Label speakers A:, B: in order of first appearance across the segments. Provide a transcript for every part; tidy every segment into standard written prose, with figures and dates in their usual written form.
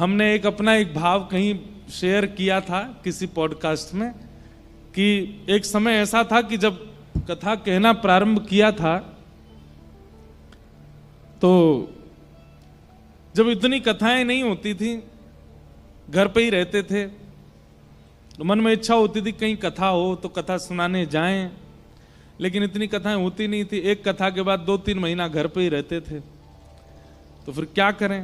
A: हमने अपना एक भाव कहीं शेयर किया था किसी पॉडकास्ट में कि एक समय ऐसा था कि जब कथा कहना प्रारंभ किया था तो जब इतनी कथाएं नहीं होती थी, घर पे ही रहते थे, तो मन में इच्छा होती थी कहीं कथा हो तो कथा सुनाने जाएं, लेकिन इतनी कथाएं होती नहीं थी। एक कथा के बाद 2-3 महीना घर पे ही रहते थे, तो फिर क्या करें।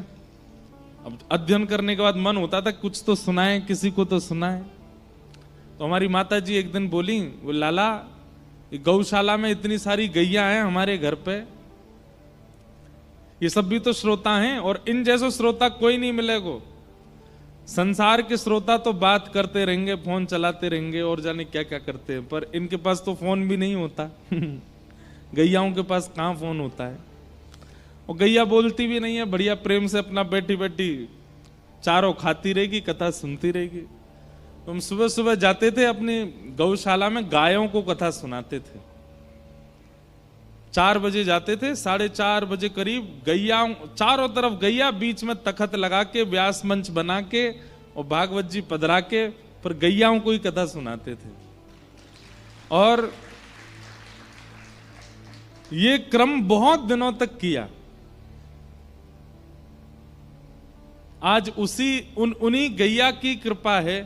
A: अब अध्ययन करने के बाद मन होता था कुछ तो सुनाएं, किसी को तो सुनाएं। तो हमारी माता जी एक दिन बोली, वो लाला गौशाला में इतनी सारी गैया हैं हमारे घर पे, ये सब भी तो श्रोता हैं और इन जैसे श्रोता कोई नहीं मिलेगा। संसार के श्रोता तो बात करते रहेंगे, फोन चलाते रहेंगे और जाने क्या क्या करते हैं, पर इनके पास तो फोन भी नहीं होता। गैयाओं के पास कहाँ फोन होता है। और गैया बोलती भी नहीं है, बढ़िया प्रेम से अपना बैठी बैठी चारों खाती रहेगी, कथा सुनती रहेगी। तो हम सुबह सुबह जाते थे अपनी गौशाला में, गायों को कथा सुनाते थे। 4 बजे जाते थे, 4:30 बजे करीब गैया चारों तरफ गैया, बीच में तखत लगा के व्यास मंच बना के और भागवत जी पधरा के पर गैयाओं को ही कथा सुनाते थे। और ये क्रम बहुत दिनों तक किया। आज उन्हीं गैया की कृपा है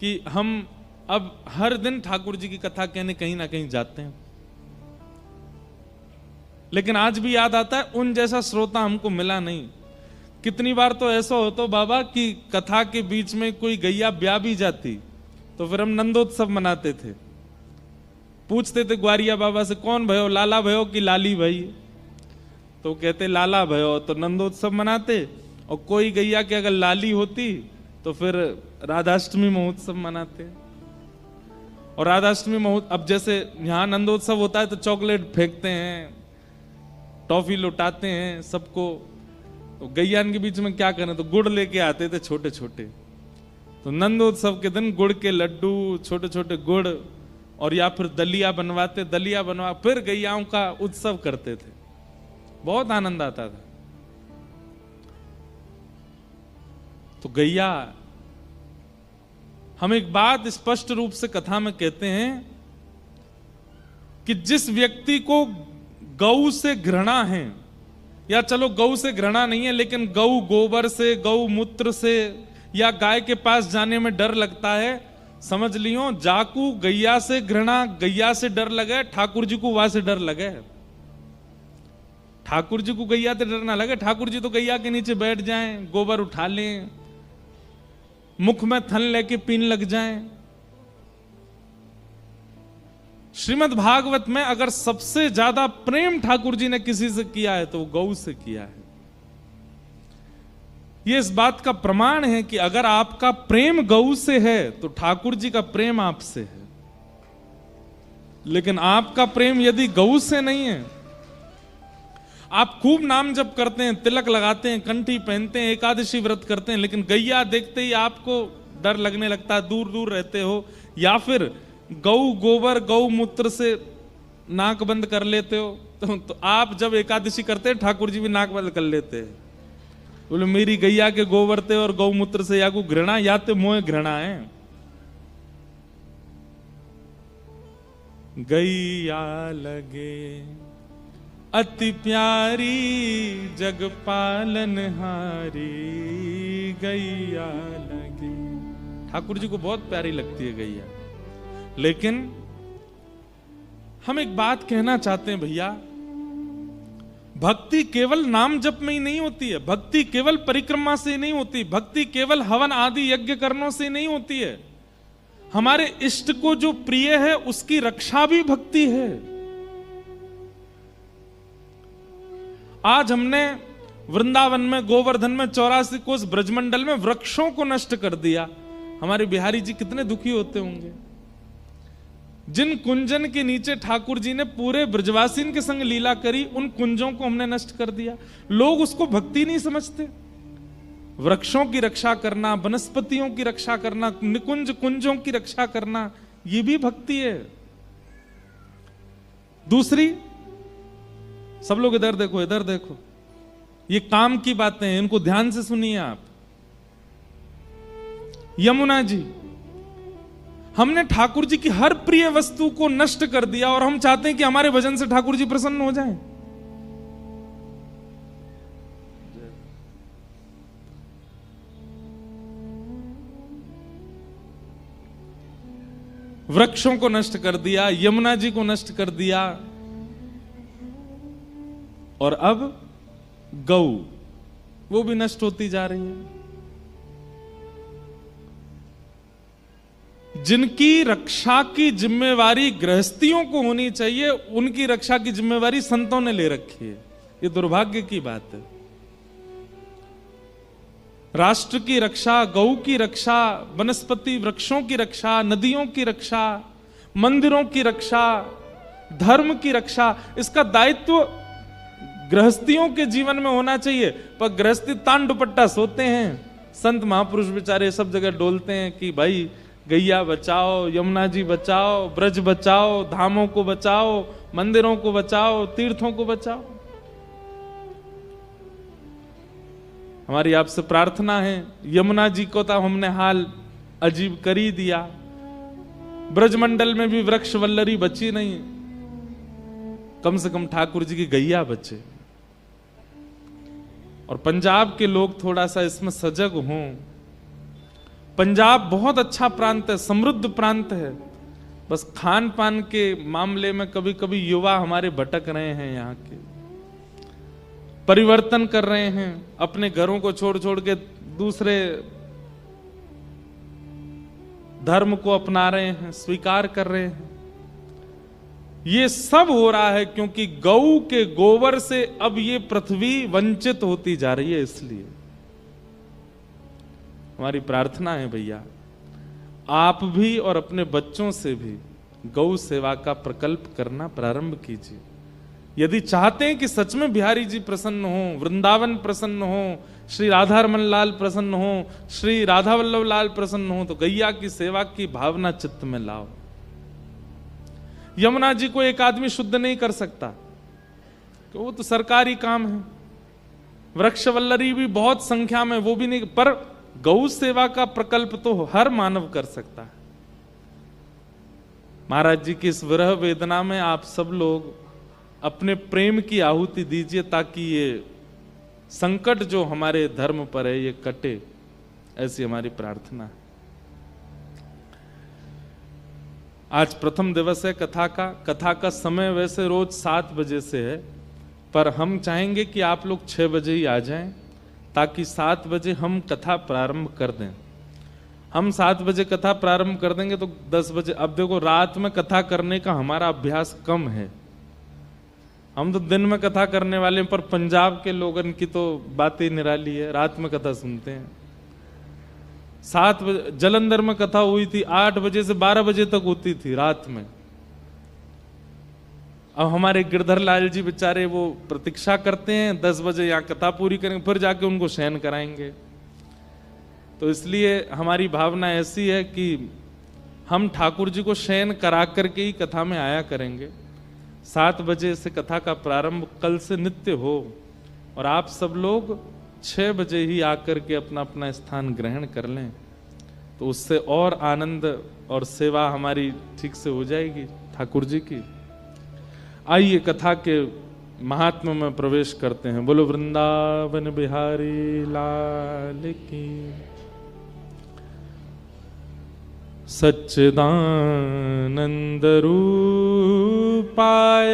A: कि हम अब हर दिन ठाकुर जी की कथा कहने कहीं ना कहीं जाते हैं। लेकिन आज भी याद आता है उन जैसा श्रोता हमको मिला नहीं। कितनी बार तो ऐसा होता बाबा कि कथा के बीच में कोई गैया ब्याह भी जाती, तो फिर हम नंदोत्सव मनाते थे। पूछते थे ग्वारिया बाबा से, कौन भयो, लाला भयो कि लाली भाई? तो कहते लाला भयो, तो नंदोत्सव मनाते। और कोई गैया की अगर लाली होती तो फिर राधाष्टमी महोत्सव मनाते। और राधाष्टमी महोत्सव, अब जैसे यहां नंदोत्सव होता है तो चॉकलेट फेंकते हैं, टॉफी लुटाते हैं सबको। तो गैयान के बीच में क्या करें, तो गुड़ लेके आते थे छोटे छोटे। तो नंदोत्सव के दिन गुड़ के लड्डू, छोटे छोटे गुड़, और या फिर दलिया बनवाते, दलिया बनवा फिर गैयाओं का उत्सव करते थे। बहुत आनंद आता था। तो गैया, हम एक बात स्पष्ट रूप से कथा में कहते हैं कि जिस व्यक्ति को गौ से घृणा है, या चलो गौ से घृणा नहीं है, लेकिन गौ गोबर से, गौ मूत्र से या गाय के पास जाने में डर लगता है, समझ लियो जाकू गैया से घृणा, गैया से डर लगे, ठाकुर जी को वहां से डर लगे। ठाकुर जी को गैया से डर ना लगे। ठाकुर जी तो गैया के नीचे बैठ जाएं, गोबर उठा लें, मुख में थन लेके पीन लग जाएं। श्रीमद् भागवत में अगर सबसे ज्यादा प्रेम ठाकुर जी ने किसी से किया है तो वो गौ से किया है। ये इस बात का प्रमाण है कि अगर आपका प्रेम गौ से है तो ठाकुर जी का प्रेम आपसे है। लेकिन आपका प्रेम यदि गौ से नहीं है, आप खूब नाम जप करते हैं, तिलक लगाते हैं, कंठी पहनते हैं, एकादशी व्रत करते हैं, लेकिन गैया देखते ही आपको डर लगने लगता है, दूर दूर रहते हो, या फिर गौ गोबर गौ मूत्र से नाक बंद कर लेते हो, तो आप जब एकादशी करते हैं ठाकुर जी भी नाक बंद कर लेते हैं। बोले मेरी गैया के गोबर ते और गौ मूत्र से या को घृणा, या तो मोह घृणा है। गैया लगे अति प्यारी, जग पालन हारी, गैया लगे। ठाकुर जी को बहुत प्यारी लगती है गैया। लेकिन हम एक बात कहना चाहते हैं भैया, भक्ति केवल नाम जप में ही नहीं होती है, भक्ति केवल परिक्रमा से नहीं होती, भक्ति केवल हवन आदि यज्ञ करनों से नहीं होती है। हमारे इष्ट को जो प्रिय है उसकी रक्षा भी भक्ति है। आज हमने वृंदावन में, गोवर्धन में, 84 कोस ब्रजमंडल में वृक्षों को नष्ट कर दिया। हमारे बिहारी जी कितने दुखी होते होंगे। जिन कुंजन के नीचे ठाकुर जी ने पूरे ब्रजवासीन के संग लीला करी, उन कुंजों को हमने नष्ट कर दिया। लोग उसको भक्ति नहीं समझते। वृक्षों की रक्षा करना, वनस्पतियों की रक्षा करना, निकुंज कुंजों की रक्षा करना, ये भी भक्ति है। दूसरी, सब लोग इधर देखो, इधर देखो, ये काम की बातें हैं, इनको ध्यान से सुनिए आप। यमुना जी, हमने ठाकुर जी की हर प्रिय वस्तु को नष्ट कर दिया और हम चाहते हैं कि हमारे भजन से ठाकुर जी प्रसन्न हो जाएं। वृक्षों को नष्ट कर दिया, यमुना जी को नष्ट कर दिया, और अब गौ वो भी नष्ट होती जा रही है। जिनकी रक्षा की जिम्मेवारी गृहस्थियों को होनी चाहिए, उनकी रक्षा की जिम्मेवारी संतों ने ले रखी है। ये दुर्भाग्य की बात है। राष्ट्र की रक्षा, गौ की रक्षा, वनस्पति वृक्षों की रक्षा, नदियों की रक्षा, मंदिरों की रक्षा, धर्म की रक्षा, इसका दायित्व गृहस्थियों के जीवन में होना चाहिए। पर गृहस्थी तान दुपट्टा सोते हैं। संत महापुरुष बेचारे सब जगह डोलते हैं कि भाई गैया बचाओ, यमुना जी बचाओ, ब्रज बचाओ, धामों को बचाओ, मंदिरों को बचाओ, तीर्थों को बचाओ। हमारी आपसे प्रार्थना है, यमुना जी को तो हमने हाल अजीब कर ही दिया, ब्रजमंडल में भी वृक्ष वल्लरी बची नहीं, कम से कम ठाकुर जी की गैया बचे। और पंजाब के लोग थोड़ा सा इसमें सजग हों। पंजाब बहुत अच्छा प्रांत है, समृद्ध प्रांत है, बस खान पान के मामले में कभी कभी युवा हमारे भटक रहे हैं, यहाँ के परिवर्तन कर रहे हैं, अपने घरों को छोड़ छोड़ के दूसरे धर्म को अपना रहे हैं, स्वीकार कर रहे हैं। ये सब हो रहा है क्योंकि गौ के गोबर से अब ये पृथ्वी वंचित होती जा रही है। इसलिए हमारी प्रार्थना है भैया, आप भी और अपने बच्चों से भी गौ सेवा का प्रकल्प करना प्रारंभ कीजिए। यदि चाहते हैं कि सच में बिहारी जी प्रसन्न हो, वृंदावन प्रसन्न हो, श्री राधा रमन लाल प्रसन्न हो, श्री राधा वल्लभ लाल प्रसन्न हो, तो गैया की सेवा की भावना चित्त में लाओ। यमुना जी को एक आदमी शुद्ध नहीं कर सकता, कि वो तो सरकारी काम है। वृक्ष वल्लरी भी बहुत संख्या में, वो भी नहीं, पर गौ सेवा का प्रकल्प तो हर मानव कर सकता है। महाराज जी की इस विरह वेदना में आप सब लोग अपने प्रेम की आहुति दीजिए, ताकि ये संकट जो हमारे धर्म पर है ये कटे, ऐसी हमारी प्रार्थना है। आज प्रथम दिवस है कथा का। कथा का समय वैसे रोज 7 बजे से है, पर हम चाहेंगे कि आप लोग 6 बजे ही आ जाएं, ताकि 7 बजे हम कथा प्रारंभ कर दें। हम 7 बजे कथा प्रारंभ कर देंगे तो 10 बजे, अब देखो रात में कथा करने का हमारा अभ्यास कम है, हम तो दिन में कथा करने वाले हैं, पर पंजाब के लोगों की तो बातें निराली है, रात में कथा सुनते हैं। 7 बजे जलंधर में कथा हुई थी, 8 बजे से 12 बजे तक होती थी रात में। अब हमारे गिरधर लाल जी बेचारे वो प्रतीक्षा करते हैं 10 बजे यहाँ कथा पूरी करेंगे, फिर जाके उनको शयन कराएंगे। तो इसलिए हमारी भावना ऐसी है कि हम ठाकुर जी को शयन करा करके ही कथा में आया करेंगे। 7 बजे से कथा का प्रारंभ कल से नित्य हो, और आप सब लोग 6 बजे ही आकर के अपना अपना स्थान ग्रहण कर लें, तो उससे और आनंद और सेवा हमारी ठीक से हो जाएगी ठाकुर जी की। आइए कथा के महात्म्य में प्रवेश करते हैं। बोलो वृंदावन बिहारी लाल की। सच्चिदानंद रूपाय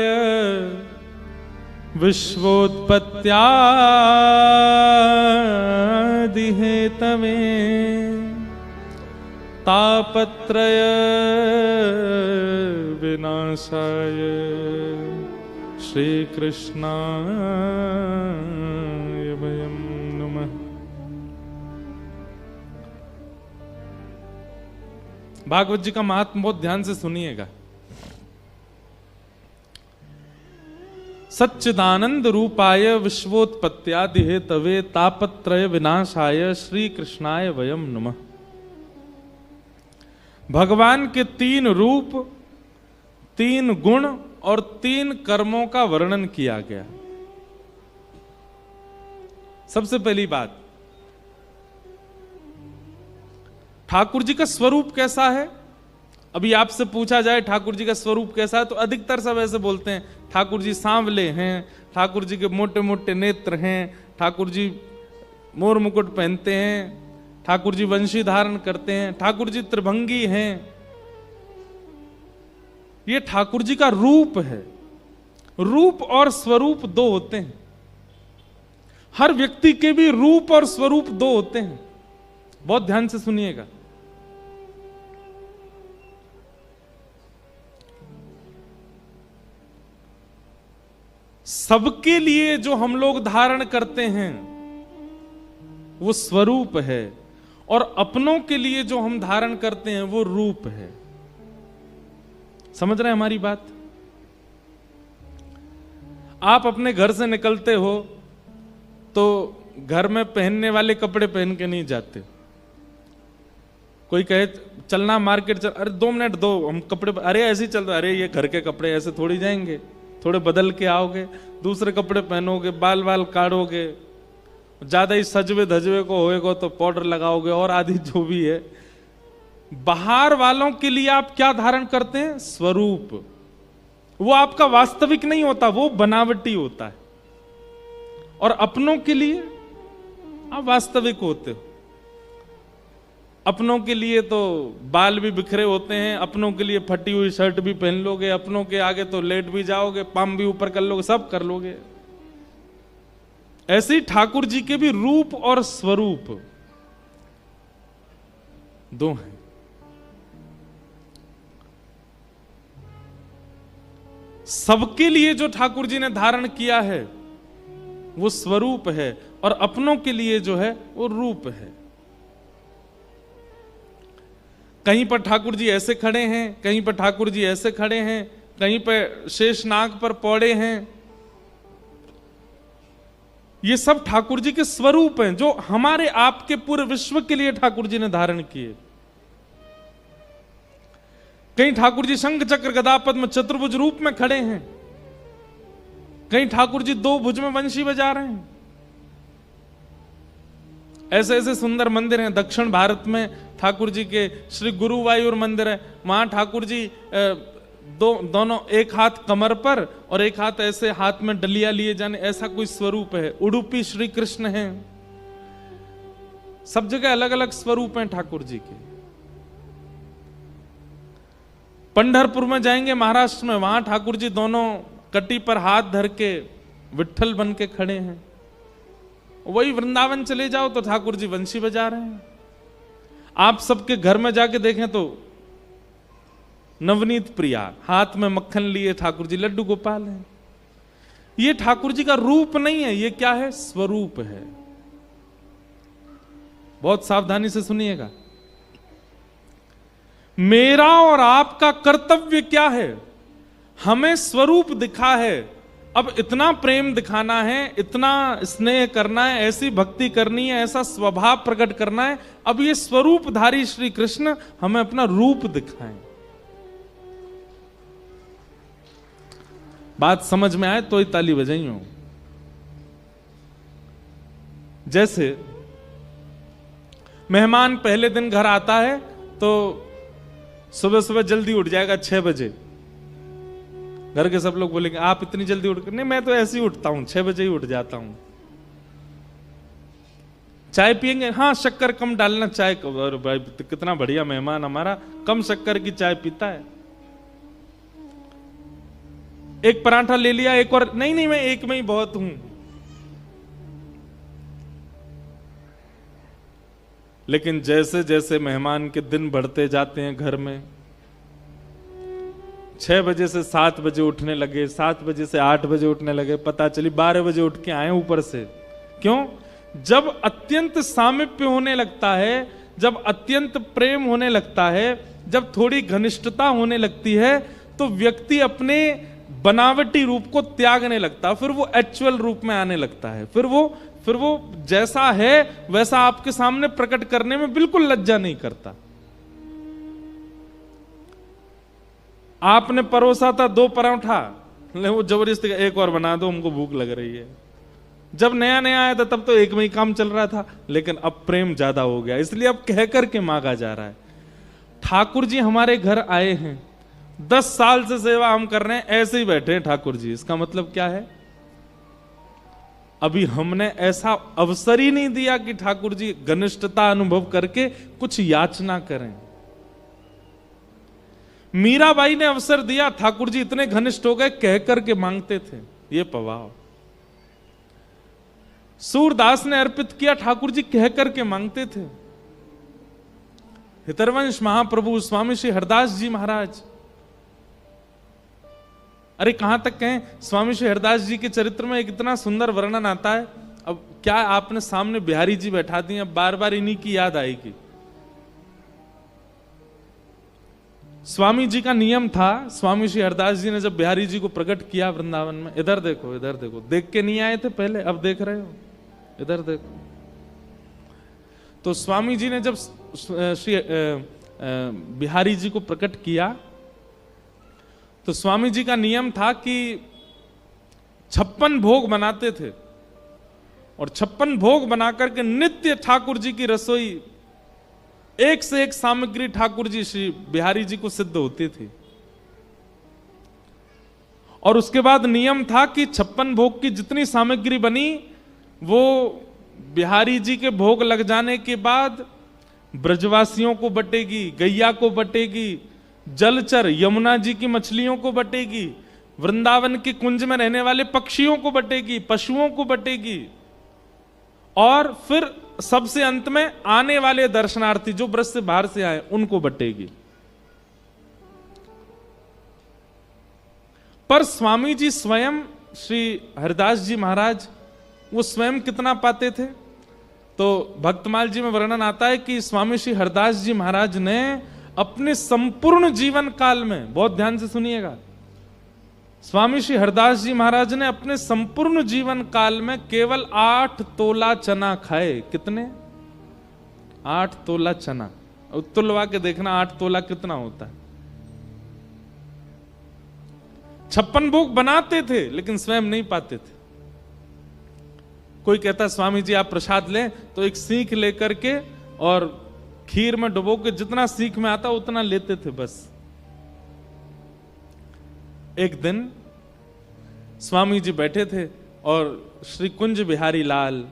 A: विश्वोत्पत्त्यादि हेतवे तापत्रय विनाशाय श्री कृष्णाय वयं नमः। भागवत जी का महात्म बहुत ध्यान से सुनिएगा। सच्चिदानंद रूपाय विश्वोत्पत्त्यादि हेतवे तापत्रय विनाशाय श्री कृष्णाय वयं नमः। भगवान के 3 रूप, 3 गुण और 3 कर्मों का वर्णन किया गया। सबसे पहली बात, ठाकुर जी का स्वरूप कैसा है? अभी आपसे पूछा जाए ठाकुर जी का स्वरूप कैसा है, तो अधिकतर सब ऐसे बोलते हैं ठाकुर जी सांवले हैं, ठाकुर जी के मोटे मोटे नेत्र हैं, ठाकुर जी मोर मुकुट पहनते हैं, ठाकुर जी वंशी धारण करते हैं, ठाकुर जी त्रिभंगी हैं। ये ठाकुर जी का रूप है। रूप और स्वरूप दो होते हैं। हर व्यक्ति के भी रूप और स्वरूप दो होते हैं। बहुत ध्यान से सुनिएगा। सबके लिए जो हम लोग धारण करते हैं वो स्वरूप है, और अपनों के लिए जो हम धारण करते हैं वो रूप है। समझ रहे हैं हमारी बात? आप अपने घर से निकलते हो तो घर में पहनने वाले कपड़े पहन के नहीं जाते। कोई कहे चलना मार्केट चल, अरे 2 मिनट दो, हम कपड़े, अरे ऐसे ही चल रहा, अरे ये घर के कपड़े ऐसे थोड़ी जाएंगे, थोड़े बदल के आओगे, दूसरे कपड़े पहनोगे, बाल बाल काटोगे, ज्यादा ही सजवे धजवे को होएगा तो पाउडर लगाओगे और आदि जो भी है। बाहर वालों के लिए आप क्या धारण करते हैं? स्वरूप। वो आपका वास्तविक नहीं होता, वो बनावटी होता है। और अपनों के लिए आप वास्तविक होते हो। अपनों के लिए तो बाल भी बिखरे होते हैं, अपनों के लिए फटी हुई शर्ट भी पहन लोगे, अपनों के आगे तो लेट भी जाओगे, पाम भी ऊपर कर लोगे, सब कर लोगे। ऐसे ही ठाकुर जी के भी रूप और स्वरूप दो हैं। सबके लिए जो ठाकुर जी ने धारण किया है वो स्वरूप है, और अपनों के लिए जो है वो रूप है। कहीं पर ठाकुर जी ऐसे खड़े हैं, कहीं पर ठाकुर जी ऐसे खड़े हैं, कहीं पर शेषनाग पर पौड़े हैं। ये सब ठाकुर जी के स्वरूप हैं जो हमारे आपके पूरे विश्व के लिए ठाकुर जी ने धारण किए। कहीं ठाकुर जी शंख चक्र गदा पद्म चतुर्भुज रूप में खड़े हैं, कहीं ठाकुर जी 2 भुज में वंशी बजा रहे हैं। ऐसे ऐसे सुंदर मंदिर हैं। दक्षिण भारत में ठाकुर जी के श्री गुरुवायूर मंदिर है, वहां ठाकुर जी दोनों एक हाथ कमर पर और एक हाथ ऐसे हाथ में डलिया लिए जाने, ऐसा कोई स्वरूप है। उडुपी श्री कृष्ण हैं। सब जगह अलग अलग स्वरूप हैं ठाकुर जी के। पंढरपुर में जाएंगे महाराष्ट्र में, वहां ठाकुर जी दोनों कटी पर हाथ धर के विट्ठल बन के खड़े हैं। वही वृंदावन चले जाओ तो ठाकुर जी वंशी बजा रहे हैं। आप सबके घर में जाके देखें तो नवनीत प्रिया हाथ में मक्खन लिए ठाकुर जी लड्डू गोपाल हैं। ये ठाकुर जी का रूप नहीं है, ये क्या है? स्वरूप है। बहुत सावधानी से सुनिएगा। मेरा और आपका कर्तव्य क्या है? हमें स्वरूप दिखा है, अब इतना प्रेम दिखाना है, इतना स्नेह करना है, ऐसी भक्ति करनी है, ऐसा स्वभाव प्रकट करना है। अब ये स्वरूपधारी श्री कृष्ण हमें अपना रूप दिखाएं। बात समझ में आए तो ही ताली बजाइयो। जैसे मेहमान पहले दिन घर आता है तो सुबह सुबह जल्दी उठ जाएगा 6 बजे। घर के सब लोग बोलेंगे आप इतनी जल्दी उठ कर? नहीं, मैं तो ऐसे ही उठता हूं, 6 बजे ही उठ जाता हूं। चाय पियेंगे? हाँ, शक्कर कम डालना चाय। और भाई कितना बढ़िया मेहमान हमारा, कम शक्कर की चाय पीता है। एक पराठा ले लिया, एक और? नहीं नहीं, मैं एक में ही बहुत हूं। लेकिन जैसे जैसे मेहमान के दिन बढ़ते जाते हैं घर में, 6 बजे से 7 बजे उठने लगे, 7 बजे से 8 बजे उठने लगे, पता चली 12 बजे उठ के आए ऊपर से। क्यों? जब अत्यंत सामीप्य होने लगता है, जब अत्यंत प्रेम होने लगता है, जब थोड़ी घनिष्ठता होने लगती है, तो व्यक्ति अपने बनावटी रूप को त्यागने लगता, फिर वो एक्चुअल रूप में आने लगता है। फिर वो जैसा है वैसा आपके सामने प्रकट करने में बिल्कुल लज्जा नहीं करता। आपने परोसा था 2 पराठा, वो जबरदस्ती एक और बना दो, हमको भूख लग रही है। जब नया नया आया था तब तो एक में ही काम चल रहा था, लेकिन अब प्रेम ज्यादा हो गया, इसलिए अब कह करके मांगा जा रहा है। ठाकुर जी हमारे घर आए हैं, 10 साल से सेवा हम कर रहे हैं, ऐसे ही बैठे हैं ठाकुर जी। इसका मतलब क्या है? अभी हमने ऐसा अवसर ही नहीं दिया कि ठाकुर जी घनिष्ठता अनुभव करके कुछ याचना करें। मीराबाई ने अवसर दिया, ठाकुर जी इतने घनिष्ठ हो गए, कह करके मांगते थे, ये पवाव। सूरदास ने अर्पित किया, ठाकुर जी कह करके मांगते थे। हितरवंश महाप्रभु स्वामी श्री हरदास जी महाराज, अरे कहां तक कहें, स्वामी श्री हरदास जी के चरित्र में एक इतना सुंदर वर्णन आता है। अब क्या आपने सामने बिहारी जी बैठा दिए, अब बार बार इन्हीं की याद आएगी। स्वामी जी का नियम था, स्वामी श्री हरदास जी ने जब बिहारी जी को प्रकट किया वृंदावन में, इधर देखो इधर देखो, देख के नहीं आए थे पहले, अब देख रहे हो, इधर देखो। तो स्वामी जी ने जब श्री बिहारी जी को प्रकट किया तो स्वामी जी का नियम था कि 56 भोग बनाते थे, और 56 भोग बनाकर के नित्य ठाकुर जी की रसोई, एक से एक सामग्री ठाकुर जी श्री बिहारी जी को सिद्ध होती थी। और उसके बाद नियम था कि 56 भोग की जितनी सामग्री बनी वो बिहारी जी के भोग लग जाने के बाद ब्रजवासियों को बटेगी, गैया को बटेगी, जलचर यमुना जी की मछलियों को बटेगी, वृंदावन के कुंज में रहने वाले पक्षियों को बटेगी, पशुओं को बटेगी, और फिर सबसे अंत में आने वाले दर्शनार्थी जो ब्रज से बाहर से आए उनको बटेगी। पर स्वामी जी स्वयं श्री हरदास जी महाराज वो स्वयं कितना पाते थे? तो भक्तमाल जी में वर्णन आता है कि स्वामी श्री हरदास जी महाराज ने अपने संपूर्ण जीवन काल में, बहुत ध्यान से सुनिएगा, स्वामी श्री हरदास जी महाराज ने अपने संपूर्ण जीवन काल में केवल 8 तोला चना खाए। कितने? 8 तोला चना। तुलवा के देखना 8 तोला कितना होता है। 56 भोग बनाते थे लेकिन स्वयं नहीं पाते थे। कोई कहता स्वामी जी आप प्रसाद लें, तो एक सीख लेकर के और खीर में डुबो के जितना सीख में आता उतना लेते थे बस। एक दिन स्वामी जी बैठे थे और श्री कुंज बिहारी लाल,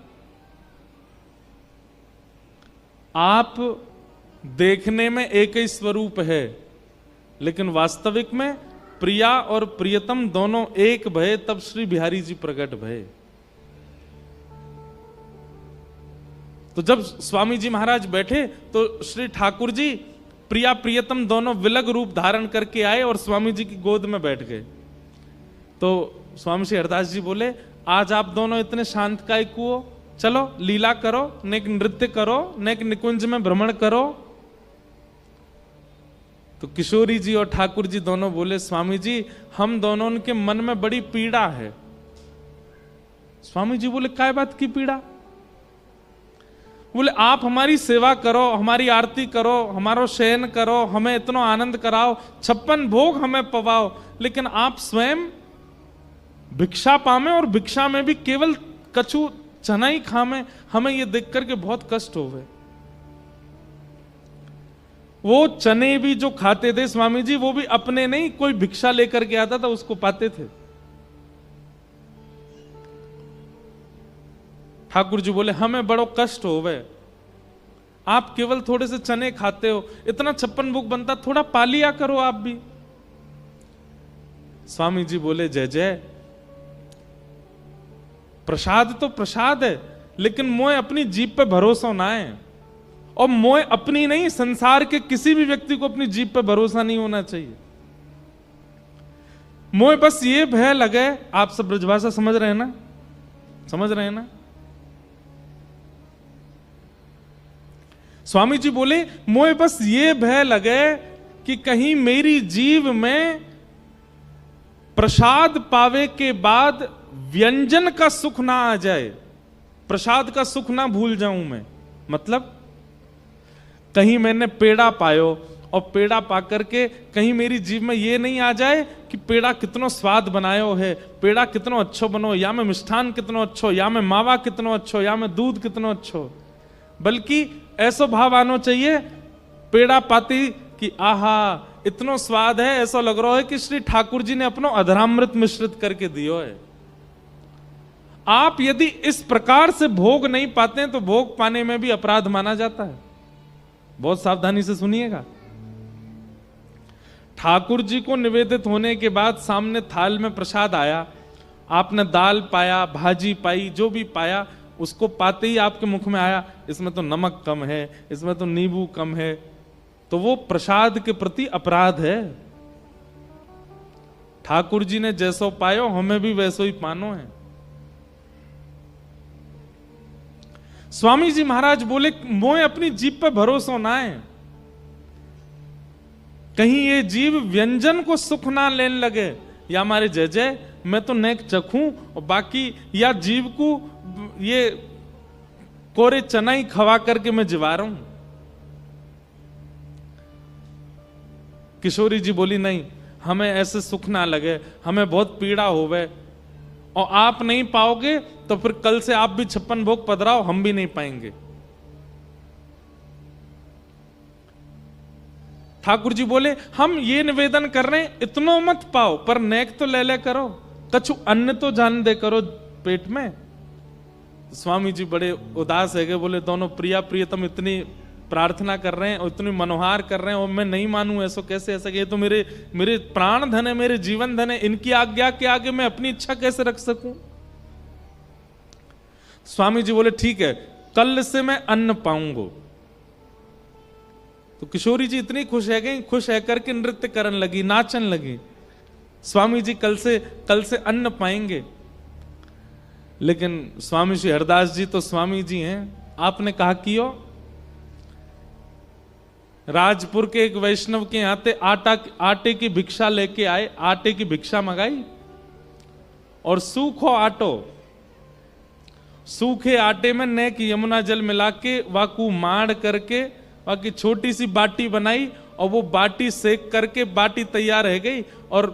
A: आप देखने में एक ही स्वरूप है लेकिन वास्तविक में प्रिया और प्रियतम दोनों एक भय, तब श्री बिहारी जी प्रकट भय। तो जब स्वामी जी महाराज बैठे तो श्री ठाकुर जी प्रिया प्रियतम दोनों विलग रूप धारण करके आए और स्वामी जी की गोद में बैठ गए। तो स्वामी श्री हरदास जी बोले, आज आप दोनों इतने शांत काय को, चलो लीला करो, नेक नृत्य करो, नेक निकुंज में भ्रमण करो। तो किशोरी जी और ठाकुर जी दोनों बोले, स्वामी जी हम दोनों के मन में बड़ी पीड़ा है। स्वामी जी बोले, काय बात की पीड़ा? बोले, आप हमारी सेवा करो, हमारी आरती करो, हमारो शयन करो, हमें इतना आनंद कराओ, 56 भोग हमें पवाओ, लेकिन आप स्वयं भिक्षा पामे और भिक्षा में भी केवल कछु चना ही खामे, हमें ये देख करके बहुत कष्ट होवे। वो चने भी जो खाते थे स्वामी जी, वो भी अपने नहीं, कोई भिक्षा लेकर के आता था उसको पाते थे। ठाकुर जी बोले, हमें बड़ो कष्ट होवे, आप केवल थोड़े से चने खाते हो, इतना 56 भोग बनता, थोड़ा पा लिया करो आप भी। स्वामी जी बोले, जय जय, प्रसाद तो प्रसाद है, लेकिन मोए अपनी जीभ पे भरोसा ना है, और मोए अपनी नहीं, संसार के किसी भी व्यक्ति को अपनी जीभ पे भरोसा नहीं होना चाहिए। मोए बस ये भय लगे, आप सब ब्रजभाषा समझ रहे हैं ना? समझ रहे हैं ना? स्वामी जी बोले, मोए बस ये भय लगे कि कहीं मेरी जीव में प्रसाद पावे के बाद व्यंजन का सुख ना आ जाए, प्रसाद का सुख ना भूल जाऊं मैं। मतलब कहीं मैंने पेड़ा पायो और पेड़ा पा करके कहीं मेरी जीभ में ये नहीं आ जाए कि पेड़ा कितनो स्वाद बनायो है, पेड़ा कितनो अच्छो बनो, या मैं मिष्ठान कितनो अच्छो, या मैं मावा कितनो अच्छो, या मैं दूध कितनो अच्छो, बल्कि ऐसो भाव आनो चाहिए पेड़ा पाती कि आहा इतनो स्वाद है, ऐसा लग रहा है कि श्री ठाकुर जी ने अपनो अधरामृत मिश्रित करके दियो है। आप यदि इस प्रकार से भोग नहीं पाते हैं तो भोग पाने में भी अपराध माना जाता है। बहुत सावधानी से सुनिएगा। ठाकुर जी को निवेदित होने के बाद सामने थाल में प्रसाद आया, आपने दाल पाया, भाजी पाई, जो भी पाया, उसको पाते ही आपके मुख में आया इसमें तो नमक कम है, इसमें तो नींबू कम है, तो वो प्रसाद के प्रति अपराध है। ठाकुर जी ने जैसो पायो हमें भी वैसो ही पानो है। स्वामी जी महाराज बोले मोए अपनी जीभ पे भरोसा ना है, कहीं ये जीव व्यंजन को सुख ना लेने लगे, या हमारे जय जय मैं तो नेक चखूं और बाकी, या जीव को ये कोरे चना ही खवा करके मैं जिवा रहा हूं। किशोरी जी बोली नहीं, हमें ऐसे सुख ना लगे, हमें बहुत पीड़ा होवे, और आप नहीं पाओगे तो फिर कल से आप भी 56 भोग पधराओ, हम भी नहीं पाएंगे। ठाकुर जी बोले हम ये निवेदन कर रहे हैं, इतनो मत पाओ पर नेक तो ले ले करो, कछु अन्न तो जान दे करो पेट में। स्वामी जी बड़े उदास है, बोले दोनों प्रिया प्रियतम इतनी प्रार्थना कर रहे हैं और इतनी मनोहार कर रहे हैं और मैं नहीं मानूं, ऐसा कैसे, ऐसा ये तो मेरे प्राण धन है, मेरे जीवन धन है, इनकी आज्ञा के आगे मैं अपनी इच्छा कैसे रख सकूं। स्वामी जी बोले ठीक है, कल से मैं अन्न पाऊंगा। तो किशोरी जी इतनी खुश है गई, खुश है करके नृत्य करने लगी, नाचन लगी। स्वामी जी कल से अन्न पाएंगे। लेकिन स्वामी श्री हरदास जी तो स्वामी जी हैं, आपने कहा कियो, राजपुर के एक वैष्णव के यहाँ आटे की भिक्षा लेके आए, आटे की भिक्षा मंगाई और सूखो आटो, सूखे आटे में नेक यमुना जल मिला के वाकू माड़ करके बाकी छोटी सी बाटी बनाई और वो बाटी सेक करके बाटी तैयार रह गई। और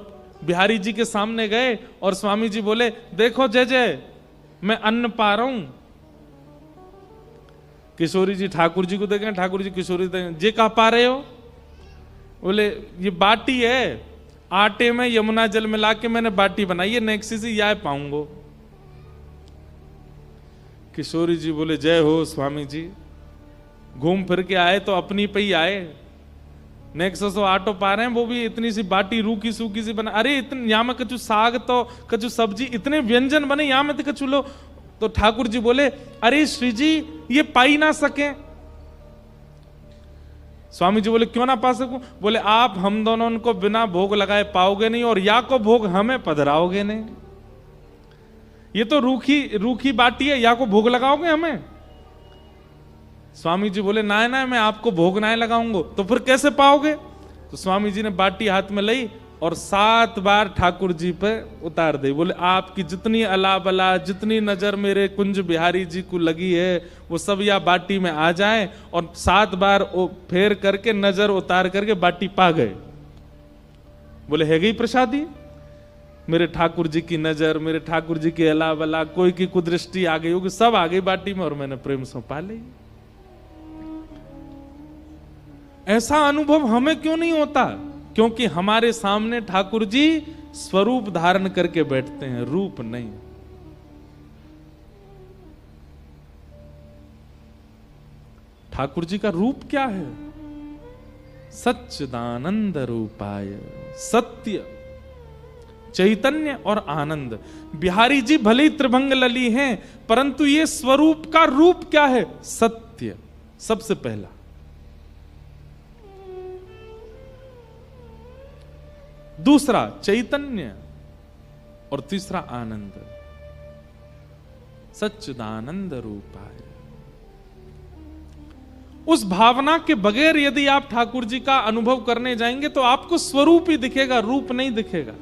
A: बिहारी जी के सामने गए और स्वामी जी बोले देखो जय जय मैं अन्न पा रहा हूं। किशोरी जी ठाकुर जी को देखें, ठाकुर जी किशोरी देखें, जे कहा पा रहे हो? बोले ये बाटी है, आटे में यमुना जल मिला के मैंने बाटी बनाई है, नेक्सी से यह पाऊंगो। किशोरी जी बोले जय हो स्वामी जी, घूम फिर के आए तो अपनी पे ही आए, नेक्सो आटो पा रहे हैं, वो भी इतनी सी बाटी रूखी सूखी सी बना। अरे इतने यहाँ में कछु साग तो कछु सब्जी, इतने व्यंजन बने यहाँ में तो कछु लो। तो ठाकुर जी बोले अरे श्री जी ये पा ही ना सके। स्वामी जी बोले क्यों ना पा सकूं? बोले आप हम दोनों उनको बिना भोग लगाए पाओगे नहीं और या को भोग हमें पधराओगे नहीं। ये तो रूखी बाटी है, या को भोग लगाओगे हमें? स्वामी जी बोले ना ना मैं आपको भोग ना लगाऊंगा। तो फिर कैसे पाओगे? तो स्वामी जी ने बाटी हाथ में ली और 7 बार ठाकुर जी पे उतार दी। बोले आपकी जितनी अला बला, जितनी नजर मेरे कुंज बिहारी जी को लगी है वो सब या बाटी में आ जाए। और 7 बार फेर करके नजर उतार करके बाटी पा गए। बोले है गई प्रसादी, मेरे ठाकुर जी की नजर, मेरे ठाकुर जी की अला बला, कोई की कुदृष्टि आ गई होगी, सब आ गई बाटी में और मैंने प्रेम से पा ली। ऐसा अनुभव हमें क्यों नहीं होता? क्योंकि हमारे सामने ठाकुर जी स्वरूप धारण करके बैठते हैं, रूप नहीं। ठाकुर जी का रूप क्या है? सच्चिदानंद रूपाय, सत्य, चैतन्य और आनंद। बिहारी जी भले ही त्रिभंग लली हैं, परंतु ये स्वरूप का रूप क्या है? सत्य सबसे पहला। दूसरा चैतन्य और तीसरा आनंद। सच्चिदानंद रूपाय। उस भावना के बगैर यदि आप ठाकुर जी का अनुभव करने जाएंगे तो आपको स्वरूप ही दिखेगा, रूप नहीं दिखेगा।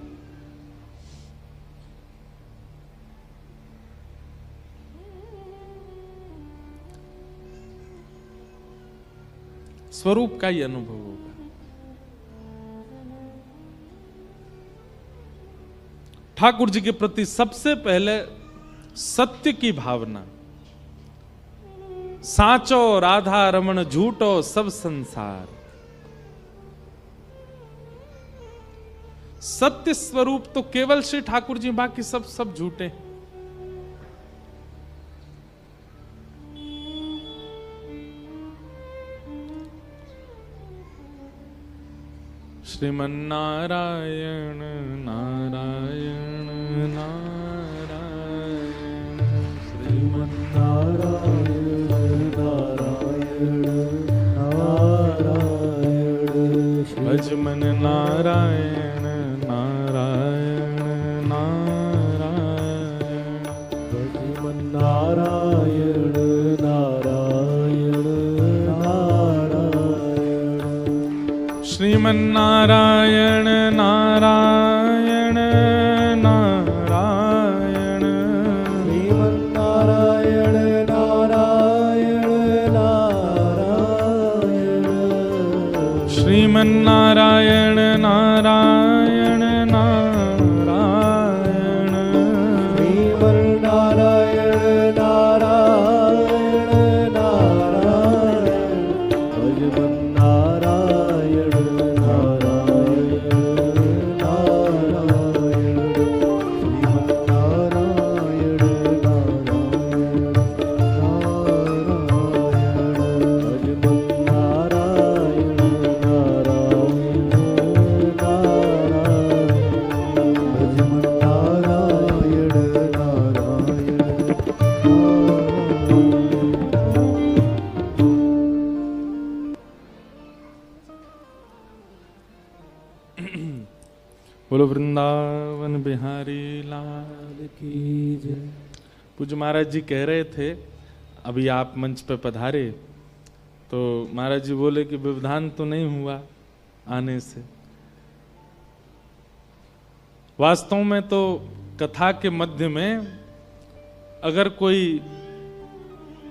A: स्वरूप का ही अनुभव होगा। ठाकुर जी के प्रति सबसे पहले सत्य की भावना। साचो राधा रमण झूठो सब संसार। सत्य स्वरूप तो केवल श्री ठाकुर जी, बाकी सब झूठे। श्रीमन नारायण नारायण नारायण, श्रीमन नारायण नारायण नारायण, भजमन नारायण नारायण नारायण, भजमन नारायण नारायण नारायण, श्रीमन नारायण नारायण नारायण, श्रीमन नारायण नारायण नारायण, श्रीमन नारायण नारायण नारायण, श्रीमन नारायण नारायण नारायण, भजमन नारायण नारायण नारायण, श्रीमन नारायण नारायण नारायण, भजमन नारायण नारायण नारायण, भजमन नारायण नारायण। बोलो वृंदावन बिहारी लाल की जय। पूज्य महाराज जी कह रहे थे, अभी आप मंच पे पधारे तो महाराज जी बोले कि व्यवधान तो नहीं हुआ आने से। वास्तव में तो कथा के मध्य में अगर कोई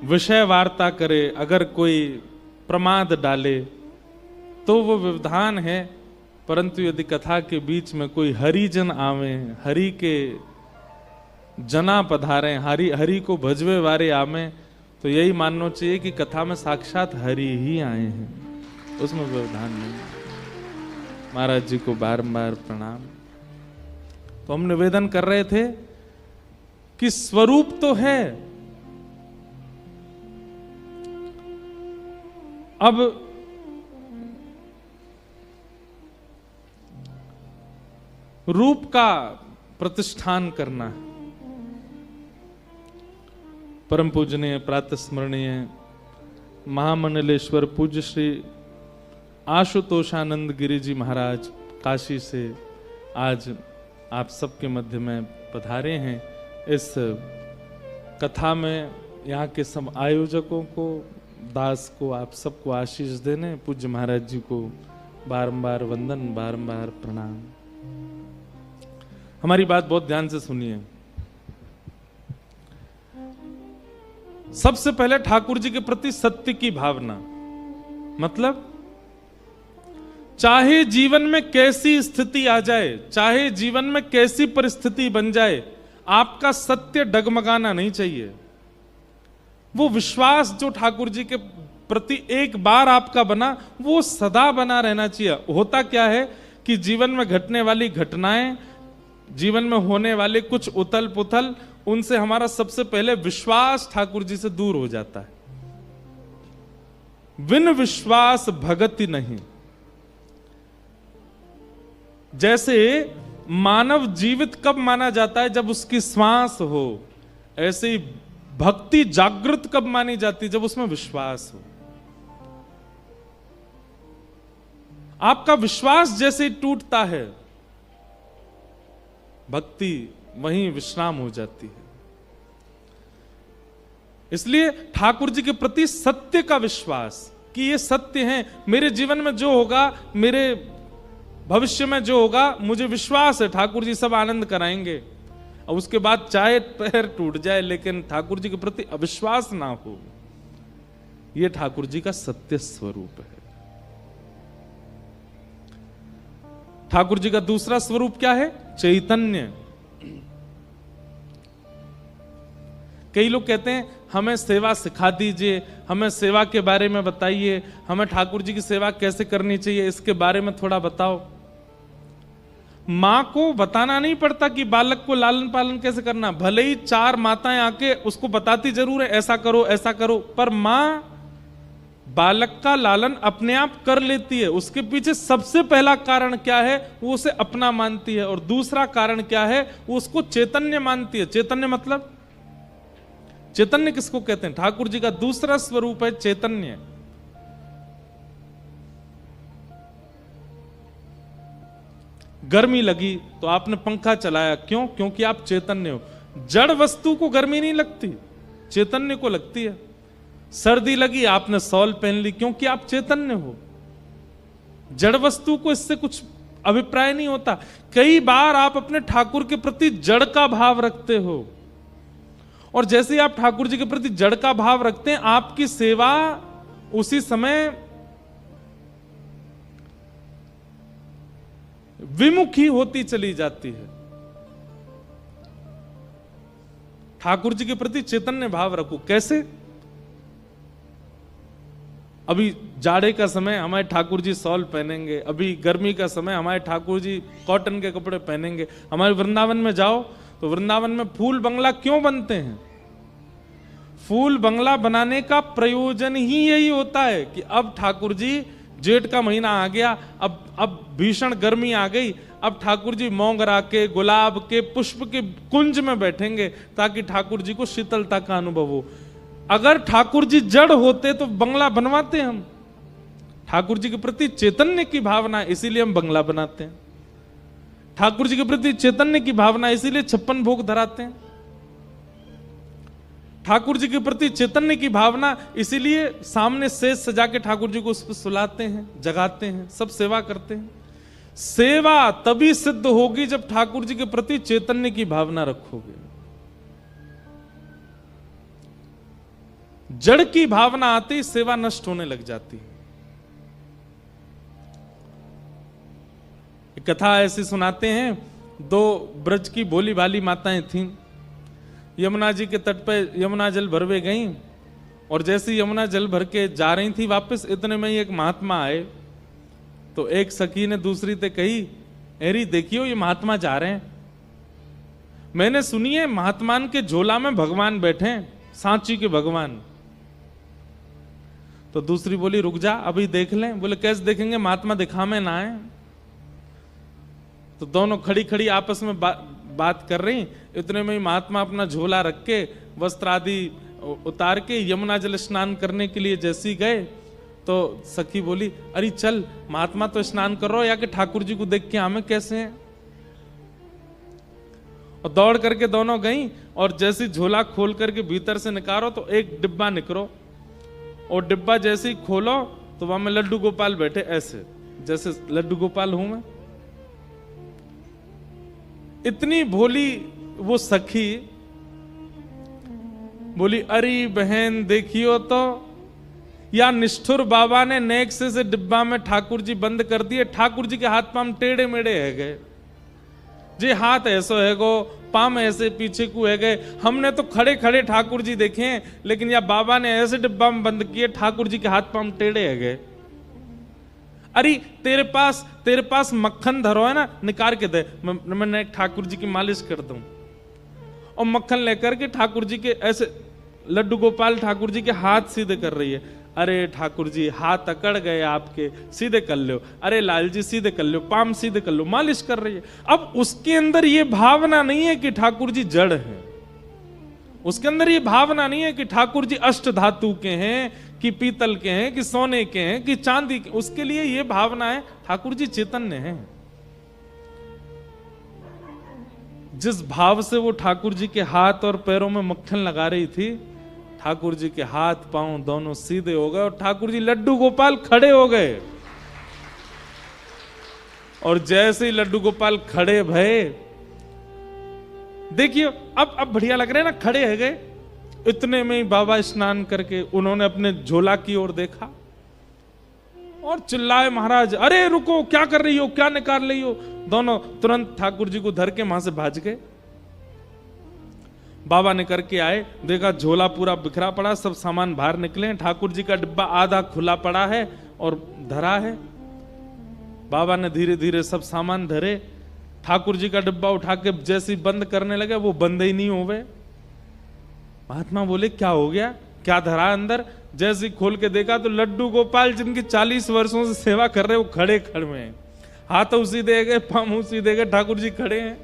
A: विषय वार्ता करे, अगर कोई प्रमाद डाले तो वो व्यवधान है, परंतु यदि कथा के बीच में कोई हरिजन आवे, हरि के जना पधारे, हरि को भजवे वारे आवे, तो यही मानना चाहिए कि कथा में साक्षात हरि ही आए हैं, उसमें व्यवधान नहीं। महाराज जी को बारंबार प्रणाम। तो हम निवेदन कर रहे थे कि स्वरूप तो है, अब रूप का प्रतिष्ठान करना है। परम पूजनीय प्रातस्मरणीय महामंडलेश्वर पूज्य श्री आशुतोषानंद गिरि जी महाराज काशी से आज आप सबके मध्य में पधारे हैं। इस कथा में यहाँ के सब आयोजकों को, दास को, आप सबको आशीष देने, पूज्य महाराज जी को बारंबार वंदन, बारंबार प्रणाम। हमारी बात बहुत ध्यान से सुनिए। सबसे पहले ठाकुर जी के प्रति सत्य की भावना, मतलब चाहे जीवन में कैसी स्थिति आ जाए, चाहे जीवन में कैसी परिस्थिति बन जाए, आपका सत्य डगमगाना नहीं चाहिए। वो विश्वास जो ठाकुर जी के प्रति एक बार आपका बना, वो सदा बना रहना चाहिए। होता क्या है कि जीवन में घटने वाली घटनाएं, जीवन में होने वाले कुछ उथल पुथल, उनसे हमारा सबसे पहले विश्वास ठाकुर जी से दूर हो जाता है। बिन विश्वास भगति नहीं। जैसे मानव जीवित कब माना जाता है? जब उसकी श्वास हो। ऐसे ही भक्ति जागृत कब मानी जाती है? जब उसमें विश्वास हो। आपका विश्वास जैसे ही टूटता है, भक्ति वहीं विश्राम हो जाती है। इसलिए ठाकुर जी के प्रति सत्य का विश्वास कि ये सत्य है, मेरे जीवन में जो होगा, मेरे भविष्य में जो होगा, मुझे विश्वास है ठाकुर जी सब आनंद कराएंगे। और उसके बाद चाहे पैर टूट जाए, लेकिन ठाकुर जी के प्रति अविश्वास ना हो, यह ठाकुर जी का सत्य स्वरूप है। ठाकुर जी का दूसरा स्वरूप क्या है? चैतन्य। कई लोग कहते हैं हमें सेवा सिखा दीजिए, हमें सेवा के बारे में बताइए, हमें ठाकुर जी की सेवा कैसे करनी चाहिए इसके बारे में थोड़ा बताओ। मां को बताना नहीं पड़ता कि बालक को लालन पालन कैसे करना, भले ही 4 माताएं आके उसको बताती जरूर है ऐसा करो ऐसा करो, पर मां बालक का लालन अपने आप कर लेती है। उसके पीछे सबसे पहला कारण क्या है, वो उसे अपना मानती है, और दूसरा कारण क्या है, वो उसको चैतन्य मानती है। चैतन्य मतलब, चैतन्य किसको कहते हैं? ठाकुर जी का दूसरा स्वरूप है चैतन्य। गर्मी लगी तो आपने पंखा चलाया, क्यों? क्योंकि आप चैतन्य हो। जड़ वस्तु को गर्मी नहीं लगती, चैतन्य को लगती है। सर्दी लगी आपने शॉल पहन ली, क्योंकि आप चैतन्य हो। जड़ वस्तु को इससे कुछ अभिप्राय नहीं होता। कई बार आप अपने ठाकुर के प्रति जड़ का भाव रखते हो, और जैसे आप ठाकुर जी के प्रति जड़ का भाव रखते हैं, आपकी सेवा उसी समय विमुखी होती चली जाती है। ठाकुर जी के प्रति चैतन्य भाव रखो। कैसे? अभी जाड़े का समय हमारे ठाकुर जी शॉल पहनेंगे, अभी गर्मी का समय हमारे ठाकुर जी कॉटन के कपड़े पहनेंगे। हमारे वृंदावन में जाओ तो वृंदावन में फूल बंगला क्यों बनते हैं? फूल बंगला बनाने का प्रयोजन ही यही होता है कि अब ठाकुर जी, जेठ का महीना आ गया, अब भीषण गर्मी आ गई, अब ठाकुर जी मोगरा के, गुलाब के, पुष्प के कुंज में बैठेंगे ताकि ठाकुर जी को शीतलता का अनुभव हो। अगर ठाकुर जी जड़ होते तो बंगला बनवाते हम। ठाकुर जी के प्रति चैतन्य की भावना, इसीलिए हम बंगला बनाते हैं। ठाकुर जी के प्रति चैतन्य की भावना, इसीलिए 56 भोग धराते हैं। ठाकुर जी के प्रति चैतन्य की भावना, इसीलिए सामने सेज सजा के ठाकुर जी को उस पर सुलाते हैं, जगाते हैं, सब सेवा करते हैं। सेवा तभी सिद्ध होगी जब ठाकुर जी के प्रति चैतन्य की भावना रखोगे। जड़ की भावना आते ही सेवा नष्ट होने लग जाती है। एक कथा ऐसी सुनाते हैं, 2 ब्रज की भोली भाली माताएं थीं। यमुना जी के तट पर यमुना जल भरवे गईं, और जैसे यमुना जल भर के जा रही थी वापस, इतने में ही एक महात्मा आए। तो एक सखी ने दूसरी से कही, अरे देखियो ये महात्मा जा रहे हैं, मैंने सुनी है महात्मान के झोला में भगवान बैठे, सांची के भगवान। तो दूसरी बोली, रुक जा अभी देख लें। बोले कैसे देखेंगे, महात्मा दिखावे ना आए। तो दोनों खड़ी खड़ी आपस में बात कर रही। इतने में ही महात्मा अपना झोला रख के, वस्त्र आदि उतार के यमुना जल स्नान करने के लिए जैसी गए, तो सखी बोली, अरे चल महात्मा तो स्नान कर रहा हो, या कि ठाकुर जी को देख के हमें कैसे हैं। और दौड़ करके दोनों गई, और जैसे झोला खोल करके भीतर से निकालो तो एक डिब्बा निकलो, और डिब्बा जैसे ही खोलो तो वहां में लड्डू गोपाल बैठे, ऐसे जैसे लड्डू गोपाल हूं मैं। इतनी भोली वो सखी बोली, अरे बहन देखियो तो, या निष्ठुर बाबा ने नेक से डिब्बा में ठाकुर जी बंद कर दिए। ठाकुर जी के हाथ पांव टेढ़े मेढ़े है गए जी, हाथ ऐसो है गो, पाम ऐसे पीछे को है गए। हमने तो खड़े खड़े ठाकुर जी देखे हैं, लेकिन या बाबा ने ऐसे डिब्बा में बंद किए, ठाकुर जी के हाथ पांव टेढ़े है गए। अरे तेरे पास मक्खन धरो है ना, निकाल के दे, मैं ठाकुर जी की मालिश कर दूं। और मक्खन लेकर के ठाकुर जी के ऐसे, लड्डू गोपाल ठाकुर जी के हाथ सीधे कर रही है। अरे ठाकुर जी हाथ अकड़ गए आपके, सीधे कर लो। अरे लाल जी सीधे कर लो, पाम सीधे कर लो, मालिश कर रही है। अब उसके अंदर ये भावना नहीं है कि ठाकुर जी जड़ है, उसके अंदर ये भावना नहीं है कि ठाकुर जी अष्ट धातु के हैं, कि पीतल के हैं, कि सोने के हैं, कि चांदी के। उसके लिए ये भावना है ठाकुर जी चैतन्य हैं। जिस भाव से वो ठाकुर जी के हाथ और पैरों में मक्खन लगा रही थी, ठाकुर जी के हाथ पांव दोनों सीधे हो गए, और ठाकुर जी लड्डू गोपाल खड़े हो गए। और जैसे ही लड्डू गोपाल खड़े भये, देखिए अब बढ़िया लग रहे हैं ना, खड़े है गए। इतने में ही बाबा स्नान करके उन्होंने अपने झोला की ओर देखा और चिल्लाए, महाराज अरे रुको, क्या कर रही हो, क्या निकाल रही हो। दोनों तुरंत ठाकुर जी को धर के वहां से भाग गए। बाबा ने करके आए, देखा झोला पूरा बिखरा पड़ा, सब सामान बाहर निकले, ठाकुर जी का डिब्बा आधा खुला पड़ा है और धरा है। बाबा ने धीरे धीरे सब सामान धरे, ठाकुर जी का डिब्बा उठा के जैसे बंद करने लगे वो बंद ही नहीं हो गए। महात्मा बोले क्या हो गया, क्या धरा अंदर? जैसे खोल के देखा तो लड्डू गोपाल जिनकी 40 वर्षों से सेवा कर रहे वो खड़े खड़े हैं, हाथ उसी दे गए, पाम उसी दे गए, ठाकुर जी खड़े हैं।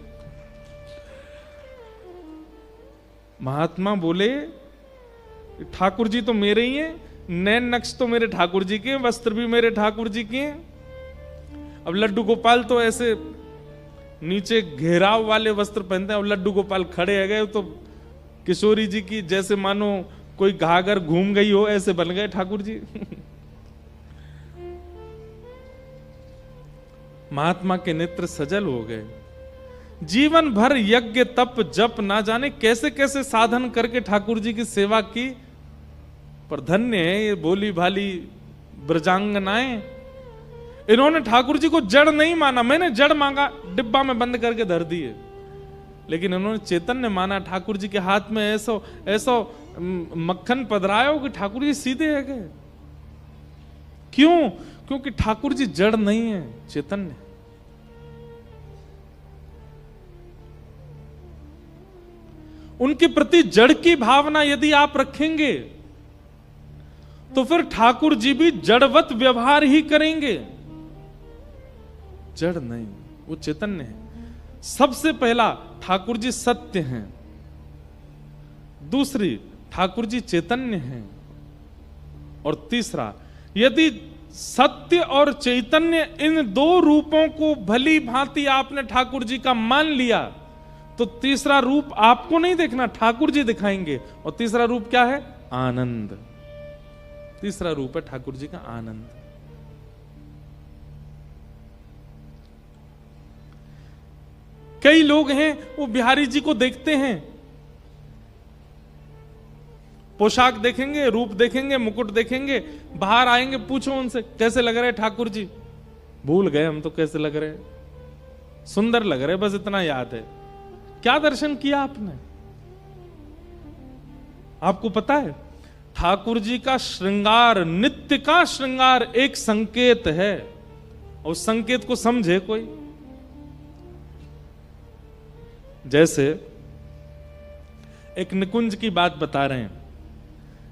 A: महात्मा बोले ठाकुर जी तो मेरे ही हैं, नैन नक्श तो मेरे ठाकुर जी के, वस्त्र भी मेरे ठाकुर जी के हैं। अब लड्डू गोपाल तो ऐसे नीचे घेराव वाले वस्त्र पहनते हैं, अब लड्डू गोपाल खड़े है गए तो किशोरी जी की जैसे मानो कोई घाघर घूम गई हो ऐसे बन गए ठाकुर जी। महात्मा के नेत्र सजल हो गए। जीवन भर यज्ञ तप जप ना जाने कैसे कैसे साधन करके ठाकुर जी की सेवा की, पर धन्य है ये भोली भाली ब्रजांगनाएं। इन्होंने ठाकुर जी को जड़ नहीं माना, मैंने जड़ मांगा डिब्बा में बंद करके धर दिए, लेकिन इन्होंने चैतन्य माना। ठाकुर जी के हाथ में ऐसो ऐसो मक्खन पधराया हो कि ठाकुर जी सीधे है गए। क्यों? क्योंकि ठाकुर जी जड़ नहीं है, चैतन्य। उनके प्रति जड़ की भावना यदि आप रखेंगे तो फिर ठाकुर जी भी जड़वत व्यवहार ही करेंगे। जड़ नहीं, वो चैतन्य है। सबसे पहला ठाकुर जी सत्य हैं, दूसरी ठाकुर जी चैतन्य हैं, और तीसरा यदि सत्य और चैतन्य इन दो रूपों को भली भांति आपने ठाकुर जी का मान लिया तो तीसरा रूप आपको नहीं देखना, ठाकुर जी दिखाएंगे। और तीसरा रूप क्या है? आनंद। तीसरा रूप है ठाकुर जी का आनंद। कई लोग हैं वो बिहारी जी को देखते हैं, पोशाक देखेंगे, रूप देखेंगे, मुकुट देखेंगे, बाहर आएंगे, पूछो उनसे कैसे लग रहे ठाकुर जी, भूल गए हम तो कैसे लग रहे, सुंदर लग रहे, बस इतना याद है। क्या दर्शन किया आपने? आपको पता है ठाकुर जी का श्रृंगार, नित्य का श्रृंगार एक संकेत है, और उस संकेत को समझे कोई। जैसे एक निकुंज की बात बता रहे हैं,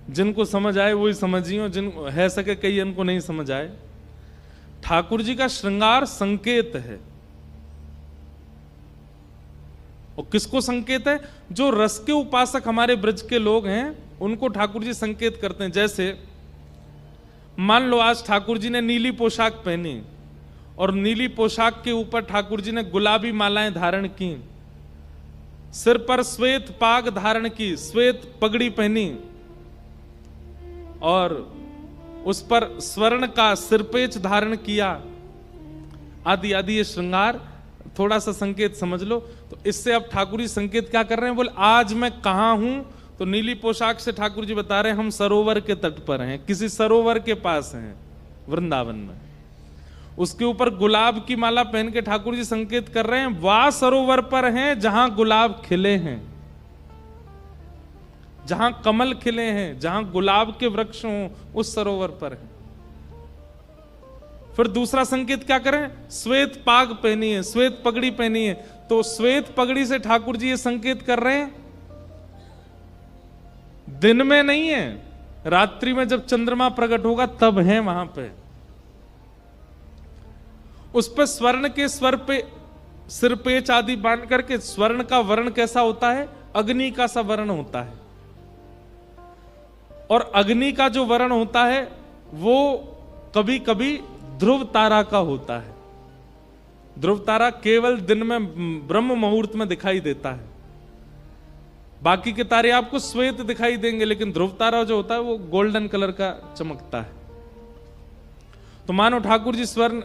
A: जिनको समझ आए वही समझिए, जिन है सके कई इनको नहीं समझ आए। ठाकुर जी का श्रृंगार संकेत है, और किसको संकेत है? जो रस के उपासक हमारे ब्रज के लोग हैं उनको ठाकुर जी संकेत करते हैं। जैसे मान लो आज ठाकुर जी ने नीली पोशाक पहनी, और नीली पोशाक के ऊपर ठाकुर जी ने गुलाबी मालाएं धारण की, सिर पर श्वेत पाग धारण की, श्वेत पगड़ी पहनी, और उस पर स्वर्ण का सिरपेच धारण किया, आदि आदि ये श्रृंगार। थोड़ा सा संकेत समझ लो। तो इससे अब ठाकुर जी संकेत क्या कर रहे हैं? बोले आज मैं कहां हूं? तो नीली पोशाक से ठाकुर जी बता रहे हैं हम सरोवर के तट पर हैं, किसी सरोवर के पास हैं वृंदावन में। उसके ऊपर गुलाब की माला पहन के ठाकुर जी संकेत कर रहे हैं वह सरोवर पर हैं जहां गुलाब खिले हैं, जहां कमल खिले हैं, जहां गुलाब के वृक्ष हों, उस सरोवर पर हैं। फिर दूसरा संकेत क्या करें? श्वेत पाग पहनी है, श्वेत पगड़ी पहनी है। तो श्वेत पगड़ी से ठाकुर जी ये संकेत कर रहे हैं दिन में नहीं है, रात्रि में जब चंद्रमा प्रकट होगा तब है वहां पे। उस पर स्वर्ण के स्वर पे सिरपेच आदि बांध करके, स्वर्ण का वर्ण कैसा होता है? अग्नि का सा वर्ण होता है, और अग्नि का जो वर्ण होता है वो कभी कभी ध्रुव तारा का होता है। ध्रुव तारा केवल दिन में ब्रह्म मुहूर्त में दिखाई देता है, बाकी के तारे आपको श्वेत दिखाई देंगे, लेकिन ध्रुव तारा जो होता है वो गोल्डन कलर का चमकता है। तो मानो ठाकुर जी स्वर्ण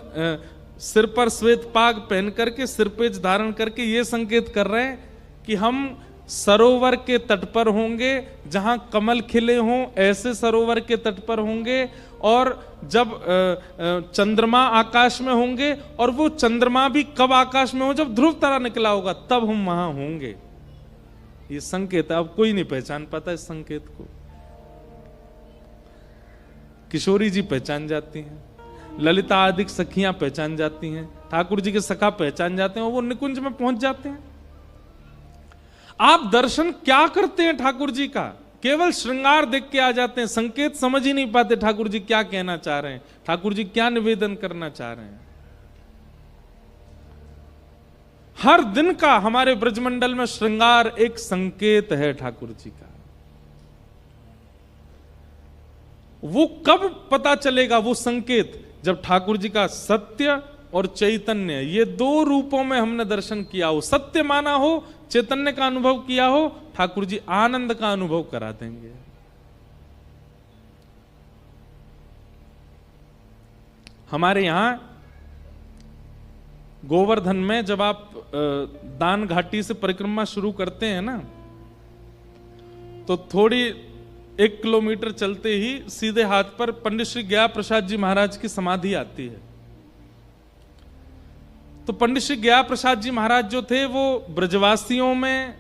A: सिर पर श्वेत पाग पहन करके, सिरपेच धारण करके ये संकेत कर रहे हैं कि हम सरोवर के तट पर होंगे, जहां कमल खिले हों ऐसे सरोवर के तट पर होंगे, और जब चंद्रमा आकाश में होंगे, और वो चंद्रमा भी कब आकाश में हो? जब ध्रुव तारा निकला होगा तब हम वहां होंगे। ये संकेत है, अब कोई नहीं पहचान पाता इस संकेत को। किशोरी जी पहचान जाती हैं, ललिता आदि सखियां पहचान जाती हैं, ठाकुर जी के सखा पहचान जाते हैं और वो निकुंज में पहुंच जाते हैं। आप दर्शन क्या करते हैं ठाकुर जी का? केवल श्रृंगार देख के आ जाते हैं, संकेत समझ ही नहीं पाते ठाकुर जी क्या कहना चाह रहे हैं, ठाकुर जी क्या निवेदन करना चाह रहे हैं। हर दिन का हमारे ब्रजमंडल में श्रृंगार एक संकेत है ठाकुर जी का। वो कब पता चलेगा वो संकेत? जब ठाकुर जी का सत्य और चैतन्य, ये दो रूपों में हमने दर्शन किया हो, सत्य माना हो, चैतन्य का अनुभव किया हो, ठाकुर जी आनंद का अनुभव करा देंगे। हमारे यहां गोवर्धन में जब आप दान घाटी से परिक्रमा शुरू करते हैं ना, तो थोड़ी 1 किलोमीटर चलते ही सीधे हाथ पर पंडित श्री गया प्रसाद जी महाराज की समाधि आती है। तो पंडित श्री गया प्रसाद जी महाराज जो थे वो ब्रजवासियों में,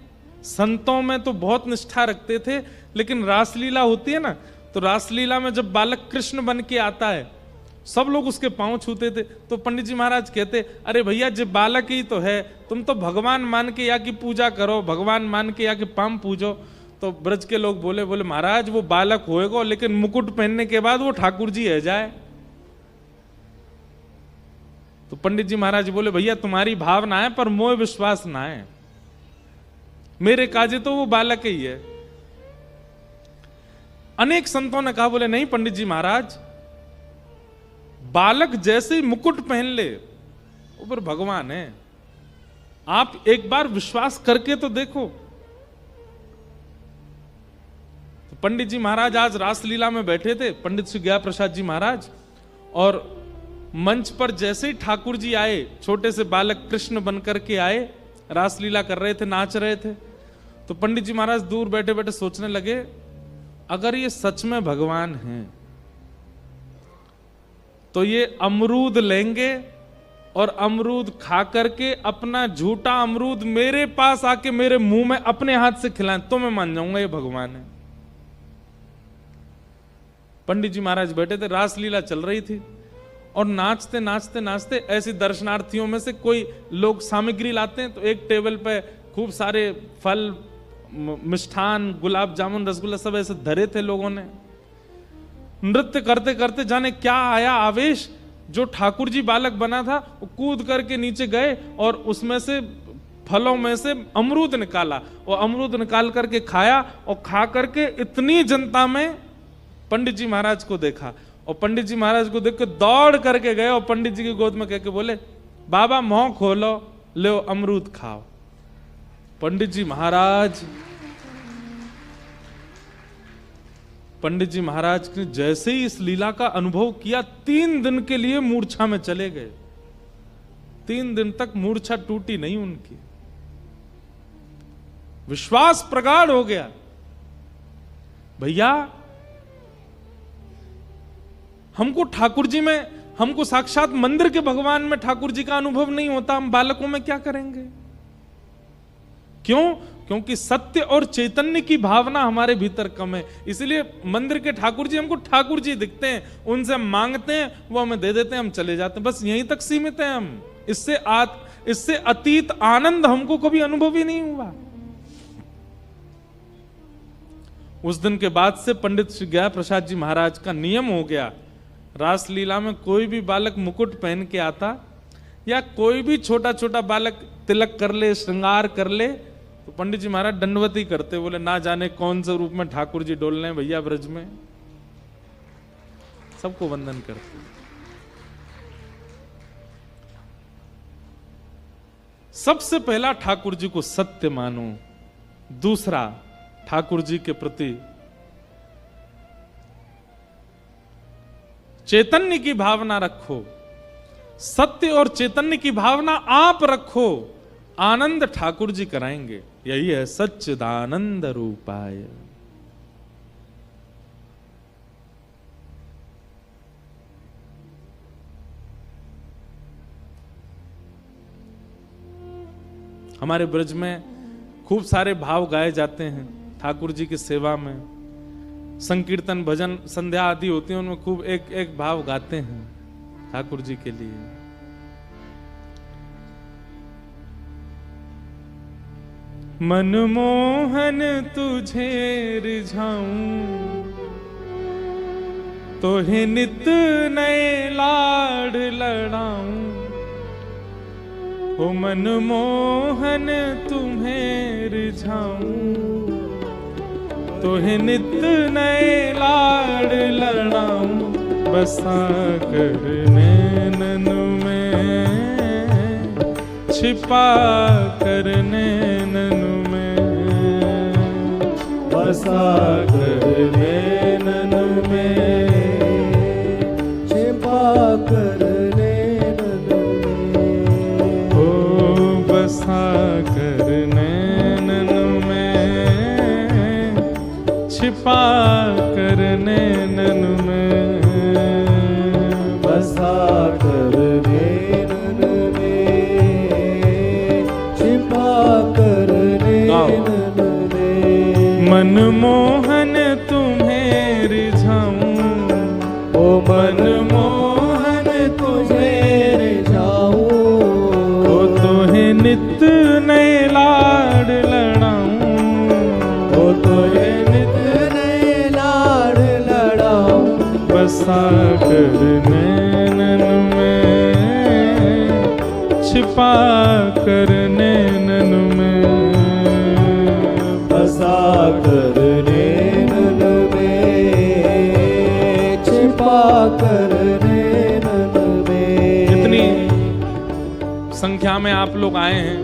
A: संतों में तो बहुत निष्ठा रखते थे, लेकिन रासलीला होती है ना, तो रासलीला में जब बालक कृष्ण बन के आता है, सब लोग उसके पांव छूते थे। तो पंडित जी महाराज कहते, अरे भैया जब बालक ही तो है, तुम तो भगवान मान के या की पूजा करो, भगवान मान के या के पांव पूजो। तो ब्रज के लोग बोले महाराज वो बालक होएगा, लेकिन मुकुट पहनने के बाद वो ठाकुर जी है जाए। तो पंडित जी महाराज बोले, भैया तुम्हारी भावना है पर मोह विश्वास ना है, मेरे काजे तो वो बालक ही है। अनेक संतों ने कहा, बोले नहीं पंडित जी महाराज, बालक जैसे ही मुकुट पहन ले वो पर भगवान है, आप एक बार विश्वास करके तो देखो। तो पंडित जी महाराज आज रासलीला में बैठे थे, पंडित श्री गया प्रसाद जी महाराज, और मंच पर जैसे ही ठाकुर जी आए, छोटे से बालक कृष्ण बनकर के आए, रासलीला कर रहे थे, नाच रहे थे। तो पंडित जी महाराज दूर बैठे बैठे सोचने लगे, अगर ये सच में भगवान हैं तो ये अमरूद लेंगे और अमरूद खा करके अपना झूठा अमरूद मेरे पास आके मेरे मुंह में अपने हाथ से खिलाएं तो मैं मान जाऊंगा ये भगवान है। पंडित जी महाराज बैठे थे, रासलीला चल रही थी, और नाचते नाचते नाचते ऐसे दर्शनार्थियों में से कोई लोग सामग्री लाते हैं, तो एक टेबल पे खूब सारे फल, मिष्ठान, गुलाब जामुन, रसगुल्ला सब ऐसे धरे थे लोगों ने। नृत्य करते करते जाने क्या आया आवेश, जो ठाकुर जी बालक बना था वो कूद करके नीचे गए और उसमें से फलों में से अमरूद निकाला, और अमरूद निकाल करके खाया, और खा करके इतनी जनता में पंडित जी महाराज को देखा, और पंडित जी महाराज को देख के दौड़ करके गए और पंडित जी की गोद में कह के बोले, बाबा मुंह खोलो, लो अमरूद खाओ। पंडित जी महाराज ने जैसे ही इस लीला का अनुभव किया, 3 दिन के लिए मूर्छा में चले गए। 3 दिन तक मूर्छा टूटी नहीं उनकी, विश्वास प्रगाढ़ हो गया। भैया हमको ठाकुर जी में, हमको साक्षात मंदिर के भगवान में ठाकुर जी का अनुभव नहीं होता, हम बालकों में क्या करेंगे? क्यों? क्योंकि सत्य और चैतन्य की भावना हमारे भीतर कम है। इसलिए मंदिर के ठाकुर जी हमको ठाकुर जी दिखते हैं, उनसे हम मांगते हैं, वो हमें दे देते हैं, हम चले जाते हैं, बस यहीं तक सीमित हैं हम। इससे अतीत आनंद हमको कभी अनुभव ही नहीं हुआ। उस दिन के बाद से पंडित श्री गया प्रसाद जी महाराज का नियम हो गया, रासलीला में कोई भी बालक मुकुट पहन के आता, या कोई भी छोटा छोटा बालक तिलक कर ले, श्रृंगार कर ले, तो पंडित जी महाराज दंडवती करते, बोले ना जाने कौन से रूप में ठाकुर जी डोल रहे हैं भैया ब्रज में, सबको वंदन करते। सबसे पहला ठाकुर जी को सत्य मानो, दूसरा ठाकुर जी के प्रति चैतन्य की भावना रखो। सत्य और चैतन्य की भावना आप रखो, आनंद ठाकुर जी कराएंगे। यही है सच्चिदानंद रूपाय। हमारे ब्रज में खूब सारे भाव गाए जाते हैं ठाकुर जी की सेवा में। संकीर्तन भजन संध्या आदि होती है, उनमें खूब एक एक भाव गाते हैं ठाकुर जी के लिए। मनमोहन तुझे रिझाऊं, तोहे नित नए लाड लड़ाऊं। हो मनमोहन तुम्हें रिझाऊं, तोहे नित नए लाड लड़ाऊं। बसा कर नैनन में, छिपा कर नैनन में, बसा कर नैनन में, छिपा कर नैनन में। ओ बसा कर नैनन में, छिपा कर नैनन में, बसा कर नैनन में, छिपा कर नैनन में। मनमोहन तुम्हें रिझाऊं, ओ मनमोहन तुझे रिझाऊं। ओ तोहे नित नए लाड लड़ाऊं, ओ तोहे नित नए लाड लड़ाऊं। बसा कर नैनन में, छिपा कर नैनन में, बसा कर नैनन में, छिपा कर नैनन में। इतनी संख्या में आप लोग आए हैं।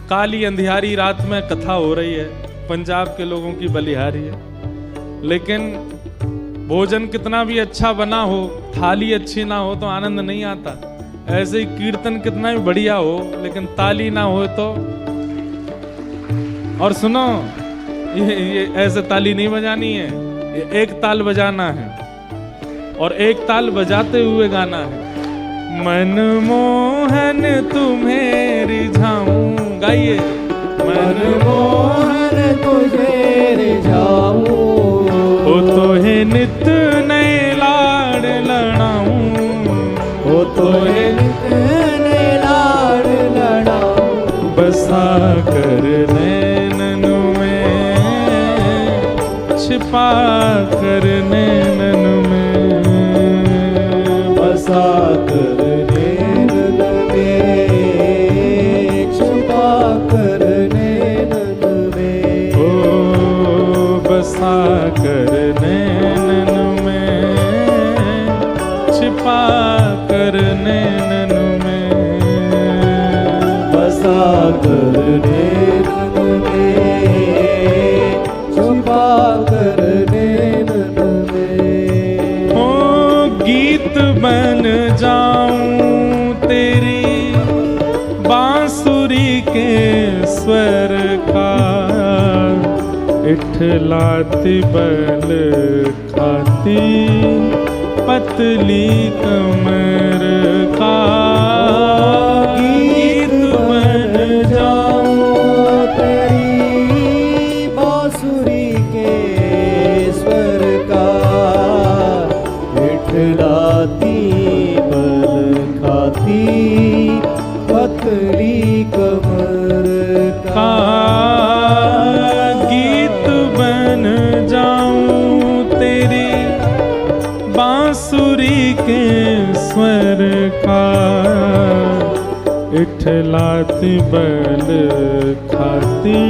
A: काली अंधियारी रात में कथा हो रही है, पंजाब के लोगों की बलिहारी है। लेकिन भोजन कितना भी अच्छा बना हो, थाली अच्छी ना हो तो आनंद नहीं आता। ऐसे ही कीर्तन कितना भी बढ़िया हो, लेकिन ताली ना हो तो। और सुनो, ये ऐसे ताली नहीं बजानी है, ये एक ताल बजाना है और एक ताल बजाते हुए गाना है। मनमोहन तुम्हें रिझाऊं, गाइए। मनमोहन तुझे रिझाऊं, ओ तोहे नित नए लाड लड़ाऊं, ओ तोहे नित नए लाड लड़ाऊं। बसा कर नैनन में, छिपा कर नैनन में, बसा कर नैनन में, छिपा कर नैनन में। ओ बसा कर नैनन में, छिपा कर नैनन में, बसा कर नैनन में, छिपा कर नैनन में। ओ गीत बन जाऊं तेरी बांसुरी के स्वर का, इठलाती बल खाती पतली कमर का। गीत बन जाऊं तेरी बांसुरी के स्वर का, इठलाती बल खाती पतली कमर का। गीत बन जाऊं तेरी बांसुरी के स्वर का, इठलाती बल खाती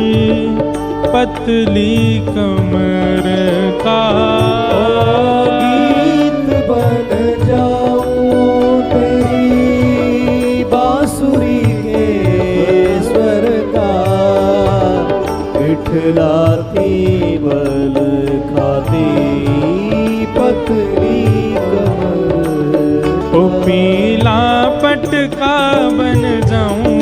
A: पतली कमर का। गीत बन जाऊं तेरी बांसुरी के स्वर का, इठलाती बल खाती पतली कमर। ओ पीला पटका बन जाऊं,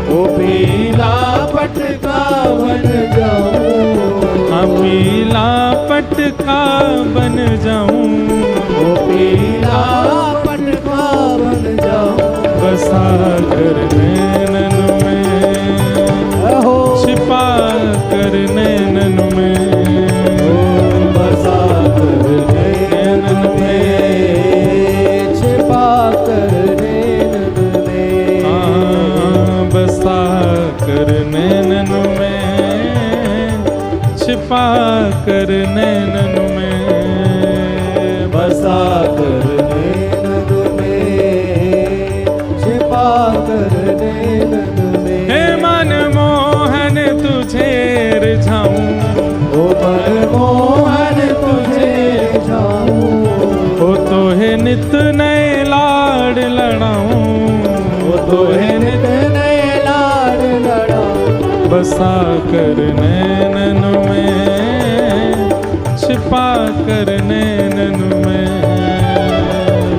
A: ओ पीला पटका बन जाऊं, हाँ पीला पटका बन जाऊं, ओ पीला पटका बन जाऊं। बसा कर नैनन में, छिपा नित नए लाड लड़ाऊं,
B: वो तो है नित नए लाड लड़ाऊं,
A: बसा कर नैनन में, छिपा कर नैनन में,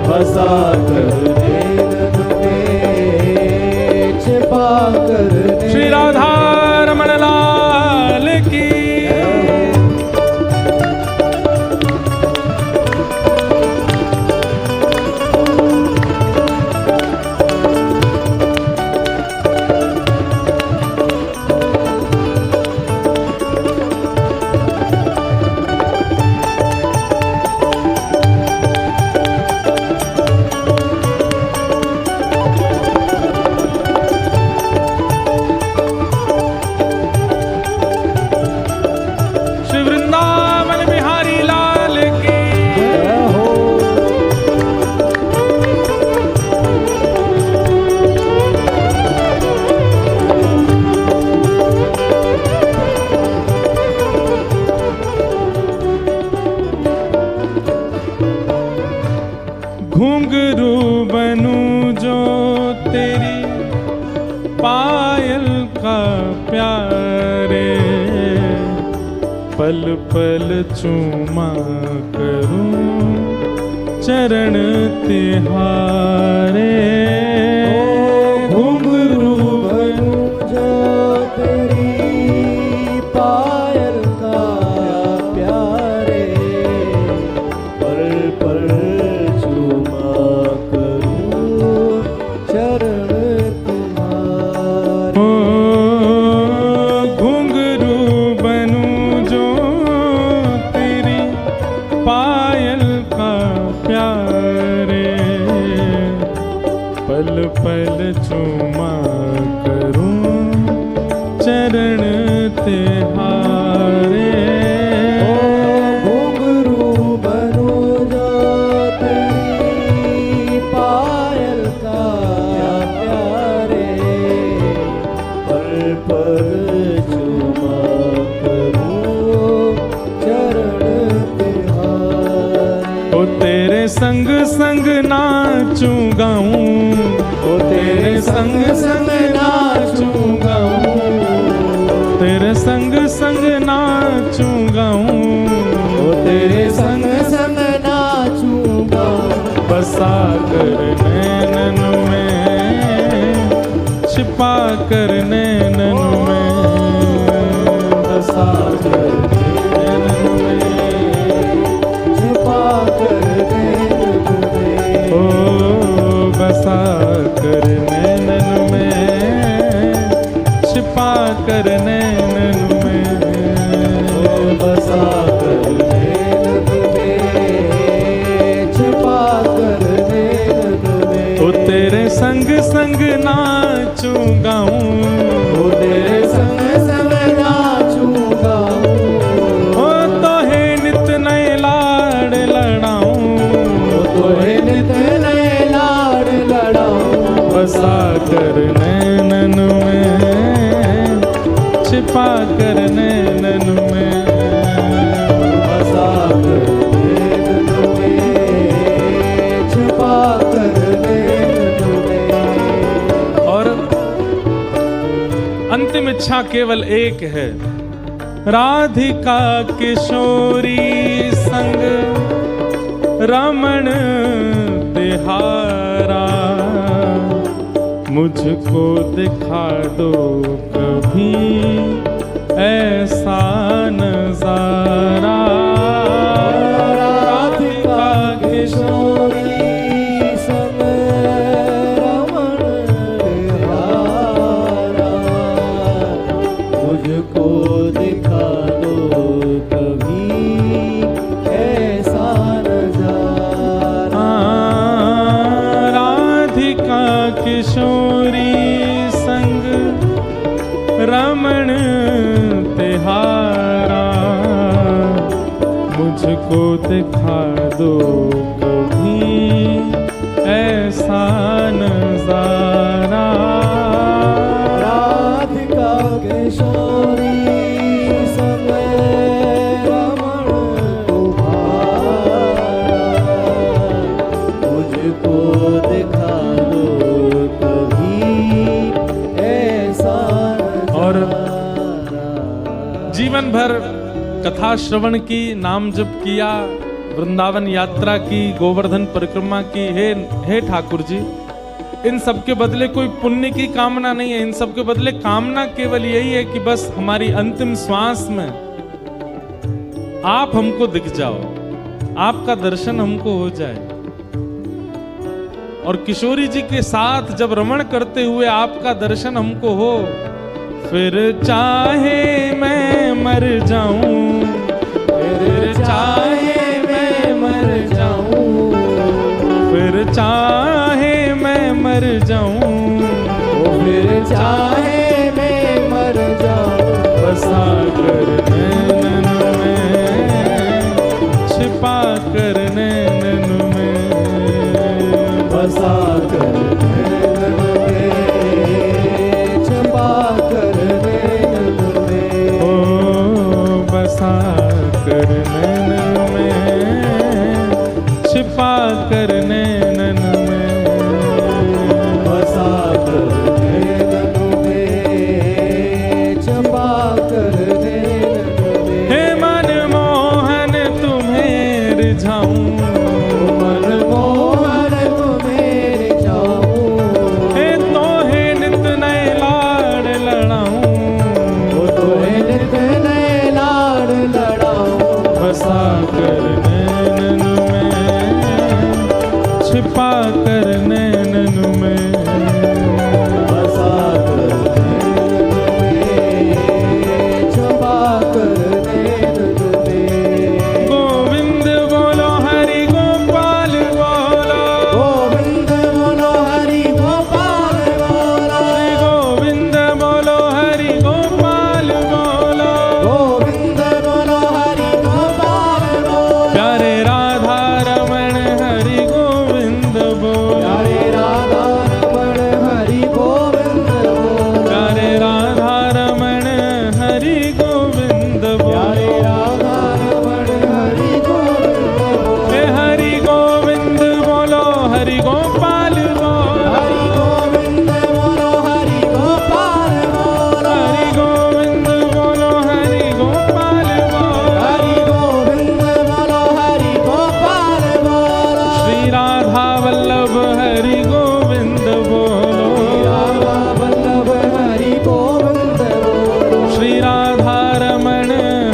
B: बसा कर नैनन में, छिपा कर।
A: श्री राधा रमण लाल की। घुंघरू बनूं जो तेरी पायल का प्यारे, पल पल चूमा करूं चरण तिहारे।
B: घुंघरू बनूं जो तेरी पायल का प्यारे, पल पल
A: पल पल चूमा करूं चरण तिहारे।
B: घुंघरू बनूं जो तेरी पायल का प्यारे, पल पल चूमा करूं चरण तिहारे।
A: ओ तेरे संग संग नाचूं गाऊं, ओ तेरे संग संग नाचूं गाऊं, तेरे संग संग नाचूं गाऊं,
B: ओ तेरे संग संग नाचूं गाऊं,
A: बसा कर नैनन में, छिपा कर नैनन में,
B: बसा कर नैनन में, छिपा कर नैनन में,
A: ओ बसा कर नैनन में, छिपा कर नैनन में,
B: बसा कर नैनन में, छिपा कर नैनन में।
A: ओ तेरे संग संग नाचूं गाऊं,
B: ओ तेरे संग संग नाचूं गाऊं,
A: ओ तो है नित नए लाड लड़ाऊं,
B: ओ तो है नित नए लाड लड़ाऊं,
A: बसा कर नैनन में, छिपा कर नैनन में,
B: बसा कर नैनन में, छिपा कर नैनन में।
A: और अंतिम इच्छा केवल एक है, राधिका किशोरी संग रमण तिहारा, मुझको दिखा दो कभी ऐसा नजारा।
B: राधिका किशोरी संग रमण तिहारा, मुझको दिखा दो कभी ऐसा नजारा।
A: राधिका किशोरी संग रमण तिहारा, मुझको दिखा दो कभी ऐसा नजारा।
B: राधिका किशोरी संग रमण तिहारा, मुझको दिखा दो कभी ऐसा
A: और
B: नजारा।
A: जीवन भर कथा श्रवण की, नाम जप किया, वृंदावन यात्रा की, गोवर्धन परिक्रमा की। हे ठाकुर जी, इन सब के बदले कोई पुण्य की कामना नहीं है। इन सब के बदले कामना केवल यही है कि बस हमारी अंतिम श्वास में आप हमको दिख जाओ, आपका दर्शन हमको हो जाए। और किशोरी जी के साथ जब रमण करते हुए आपका दर्शन हमको हो, फिर चाहे मैं मर जाऊं, फिर चाहे मैं मर जाऊं, फिर चाहे मैं मर जाऊं,
B: फिर चाहे मैं मर जाऊं,
A: बसा कर नैनन में, छिपा कर नैनन में,
B: बसा कर नैनन में, छुपा कर नैनन में,
A: ओ बसा कर नैनन में, छिपा कर नैनन में,
B: बसा कर नैनन में, छुपा कर नैनन में।
A: हे मनमोहन तुम्हें रिझाऊं,
B: मनमोहन तुम्हें रिझाऊं,
A: हे तोहे नित नए लाड़ लड़ाऊं,
B: तोहे नित नए लाड़ लड़ाऊं,
A: बसा कर नैनन में, छिपा कर नैनन में,
B: बसा कर नैनन में, छुपा कर नैनन में।
A: गोविंद बोलो हरि गोपाल बोलो,
B: गोविंद बोलो हरि गोपाल बोलो,
A: श्री गोविंद बोलो हरि गोपाल बोलो,
B: गोविंद बोलो हरि गोपाल बोलो,
A: प्यारे राधा रमण हरि गोविंद बोलो,
B: प्यारे राधा रमण हरि गोविंद बोलो,
A: प्यारे राधा रमण हरि गोविंद
B: प्यारे
A: बोलो,
B: राधा रमण हरि गोविंद बोलो,
A: हे हरि गोविंद बोलो हरि गोपाल बोलो,
B: हरि गोविंद बोलो हरि गोपाल बोलो,
A: हरि गोविंद बोलो हरि गोपाल बोलो,
B: हरि गोविंद बोलो हरि गोपाल बोलो,
A: श्री राधा वल्लभ हरि गोविंद बोलो,
B: राधा वल्लभ हरि गोविंद बोलो,
A: श्री राधा रमण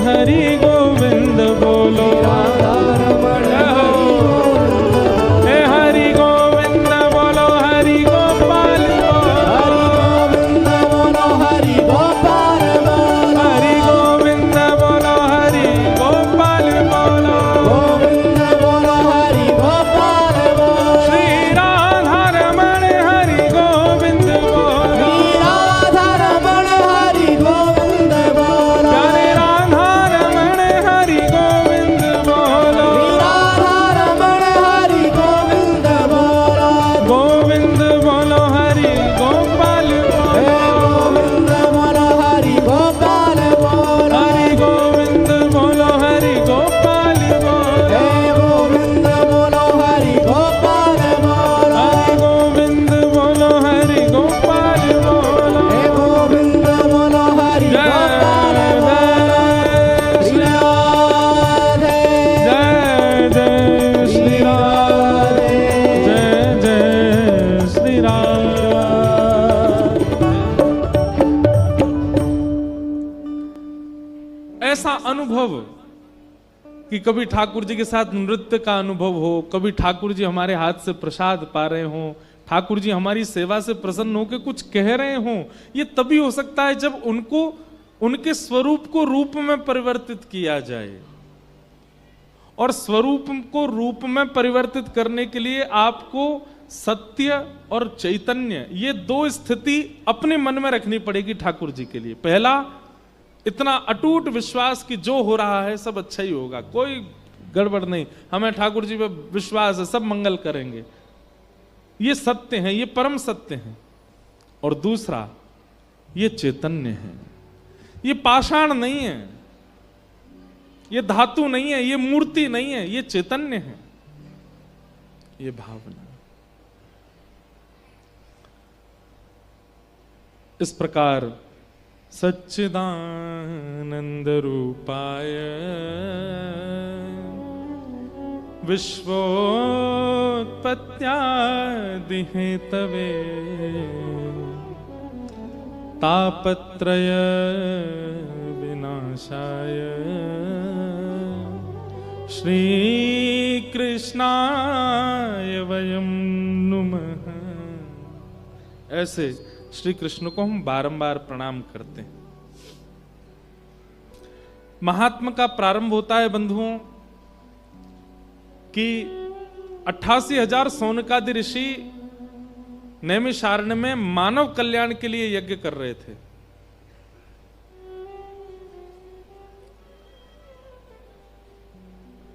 A: हरि गोविंद बोलो,
B: राधा रमण हरि गोविंद बोलो,
A: हे हरि गोविंद बोलो हरि गोपाल बोलो,
B: हरि गोविंद बोलो हरि गोपाल बोलो,
A: हरि गोविंद बोलो हरि गोपाल बोलो,
B: गोविंद बोलो हरि गोपाल बोलो,
A: श्री राधा रमण हरि गोविंद बोलो,
B: राधा रमण हरि गोविंद बोलो,
A: प्यारे राधा रमण हरि गोविंद बोलो,
B: राधा रमण हरि गोविंद बोलो,
A: गोविंद बोलो हरि गोपाल
B: हे
A: बोलो,
B: गोविंद बोलो हरि गोपाल बोलो,
A: हरि गोविंद बोलो हरि गोपाल बोलो,
B: हे गोविंद बोलो हरि गोपाल बोलो,
A: हरि गोविंद बोलो हरि गोपाल बोलो,
B: हे गोविंद बोलो हरि गोपाल बोलो,
A: जय
B: श्री राधे
A: जय श्री राम, जय जय श्री राम। ऐसा अनुभव कि कभी ठाकुर जी के साथ नृत्य का अनुभव हो, कभी ठाकुर जी हमारे हाथ से प्रसाद पा रहे हो, ठाकुर जी हमारी सेवा से प्रसन्न होकर कुछ कह रहे हो, ये तभी हो सकता है जब उनको उनके स्वरूप को रूप में परिवर्तित किया जाए। और स्वरूप को रूप में परिवर्तित करने के लिए आपको सत्य और चैतन्य, ये दो स्थिति अपने मन में रखनी पड़ेगी ठाकुर जी के लिए। पहला, इतना अटूट विश्वास कि जो हो रहा है सब अच्छा ही होगा, कोई गड़बड़ नहीं, हमें ठाकुर जी पे विश्वास है, सब मंगल करेंगे, ये सत्य है, ये परम सत्य है। और दूसरा, ये चैतन्य है, ये पाषाण नहीं है, ये धातु नहीं है, ये मूर्ति नहीं है, ये चैतन्य है, ये भावना। इस प्रकार सच्चिदानंद रूपाय विश्वोत्पत्त्यादि हेतवे तापत्रय विनाशाय श्री कृष्णाय वयं नुमः। ऐसे श्री कृष्ण को हम बारंबार प्रणाम करते हैं। महात्मा का प्रारंभ होता है बंधुओं कि 88,000 सौनकादि ऋषि नैमिषारण्य में मानव कल्याण के लिए यज्ञ कर रहे थे।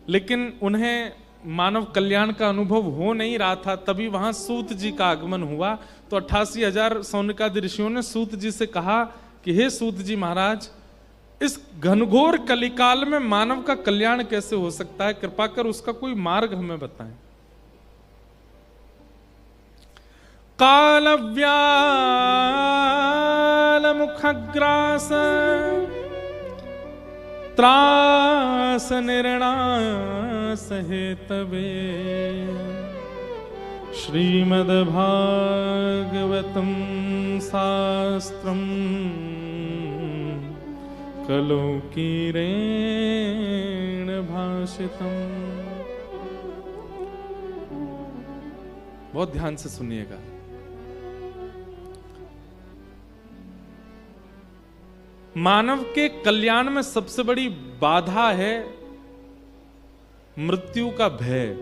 A: लेकिन उन्हें मानव कल्याण का अनुभव हो नहीं रहा था। तभी वहां सूत जी का आगमन हुआ। तो 88,000 सौनकादि ऋषियों ने सूत जी से कहा कि हे सूत जी महाराज, इस घनघोर कलिकाल में मानव का कल्याण कैसे हो सकता है? कृपा कर उसका कोई मार्ग हमें बताएं। कालव्याल मुखग्रास त्रास निर्णास हेतवे श्रीमद्भागवतं शास्त्रम् कलौकीरेण भाषितम्। बहुत ध्यान से सुनिएगा। मानव के कल्याण में सबसे बड़ी बाधा है मृत्यु का भय।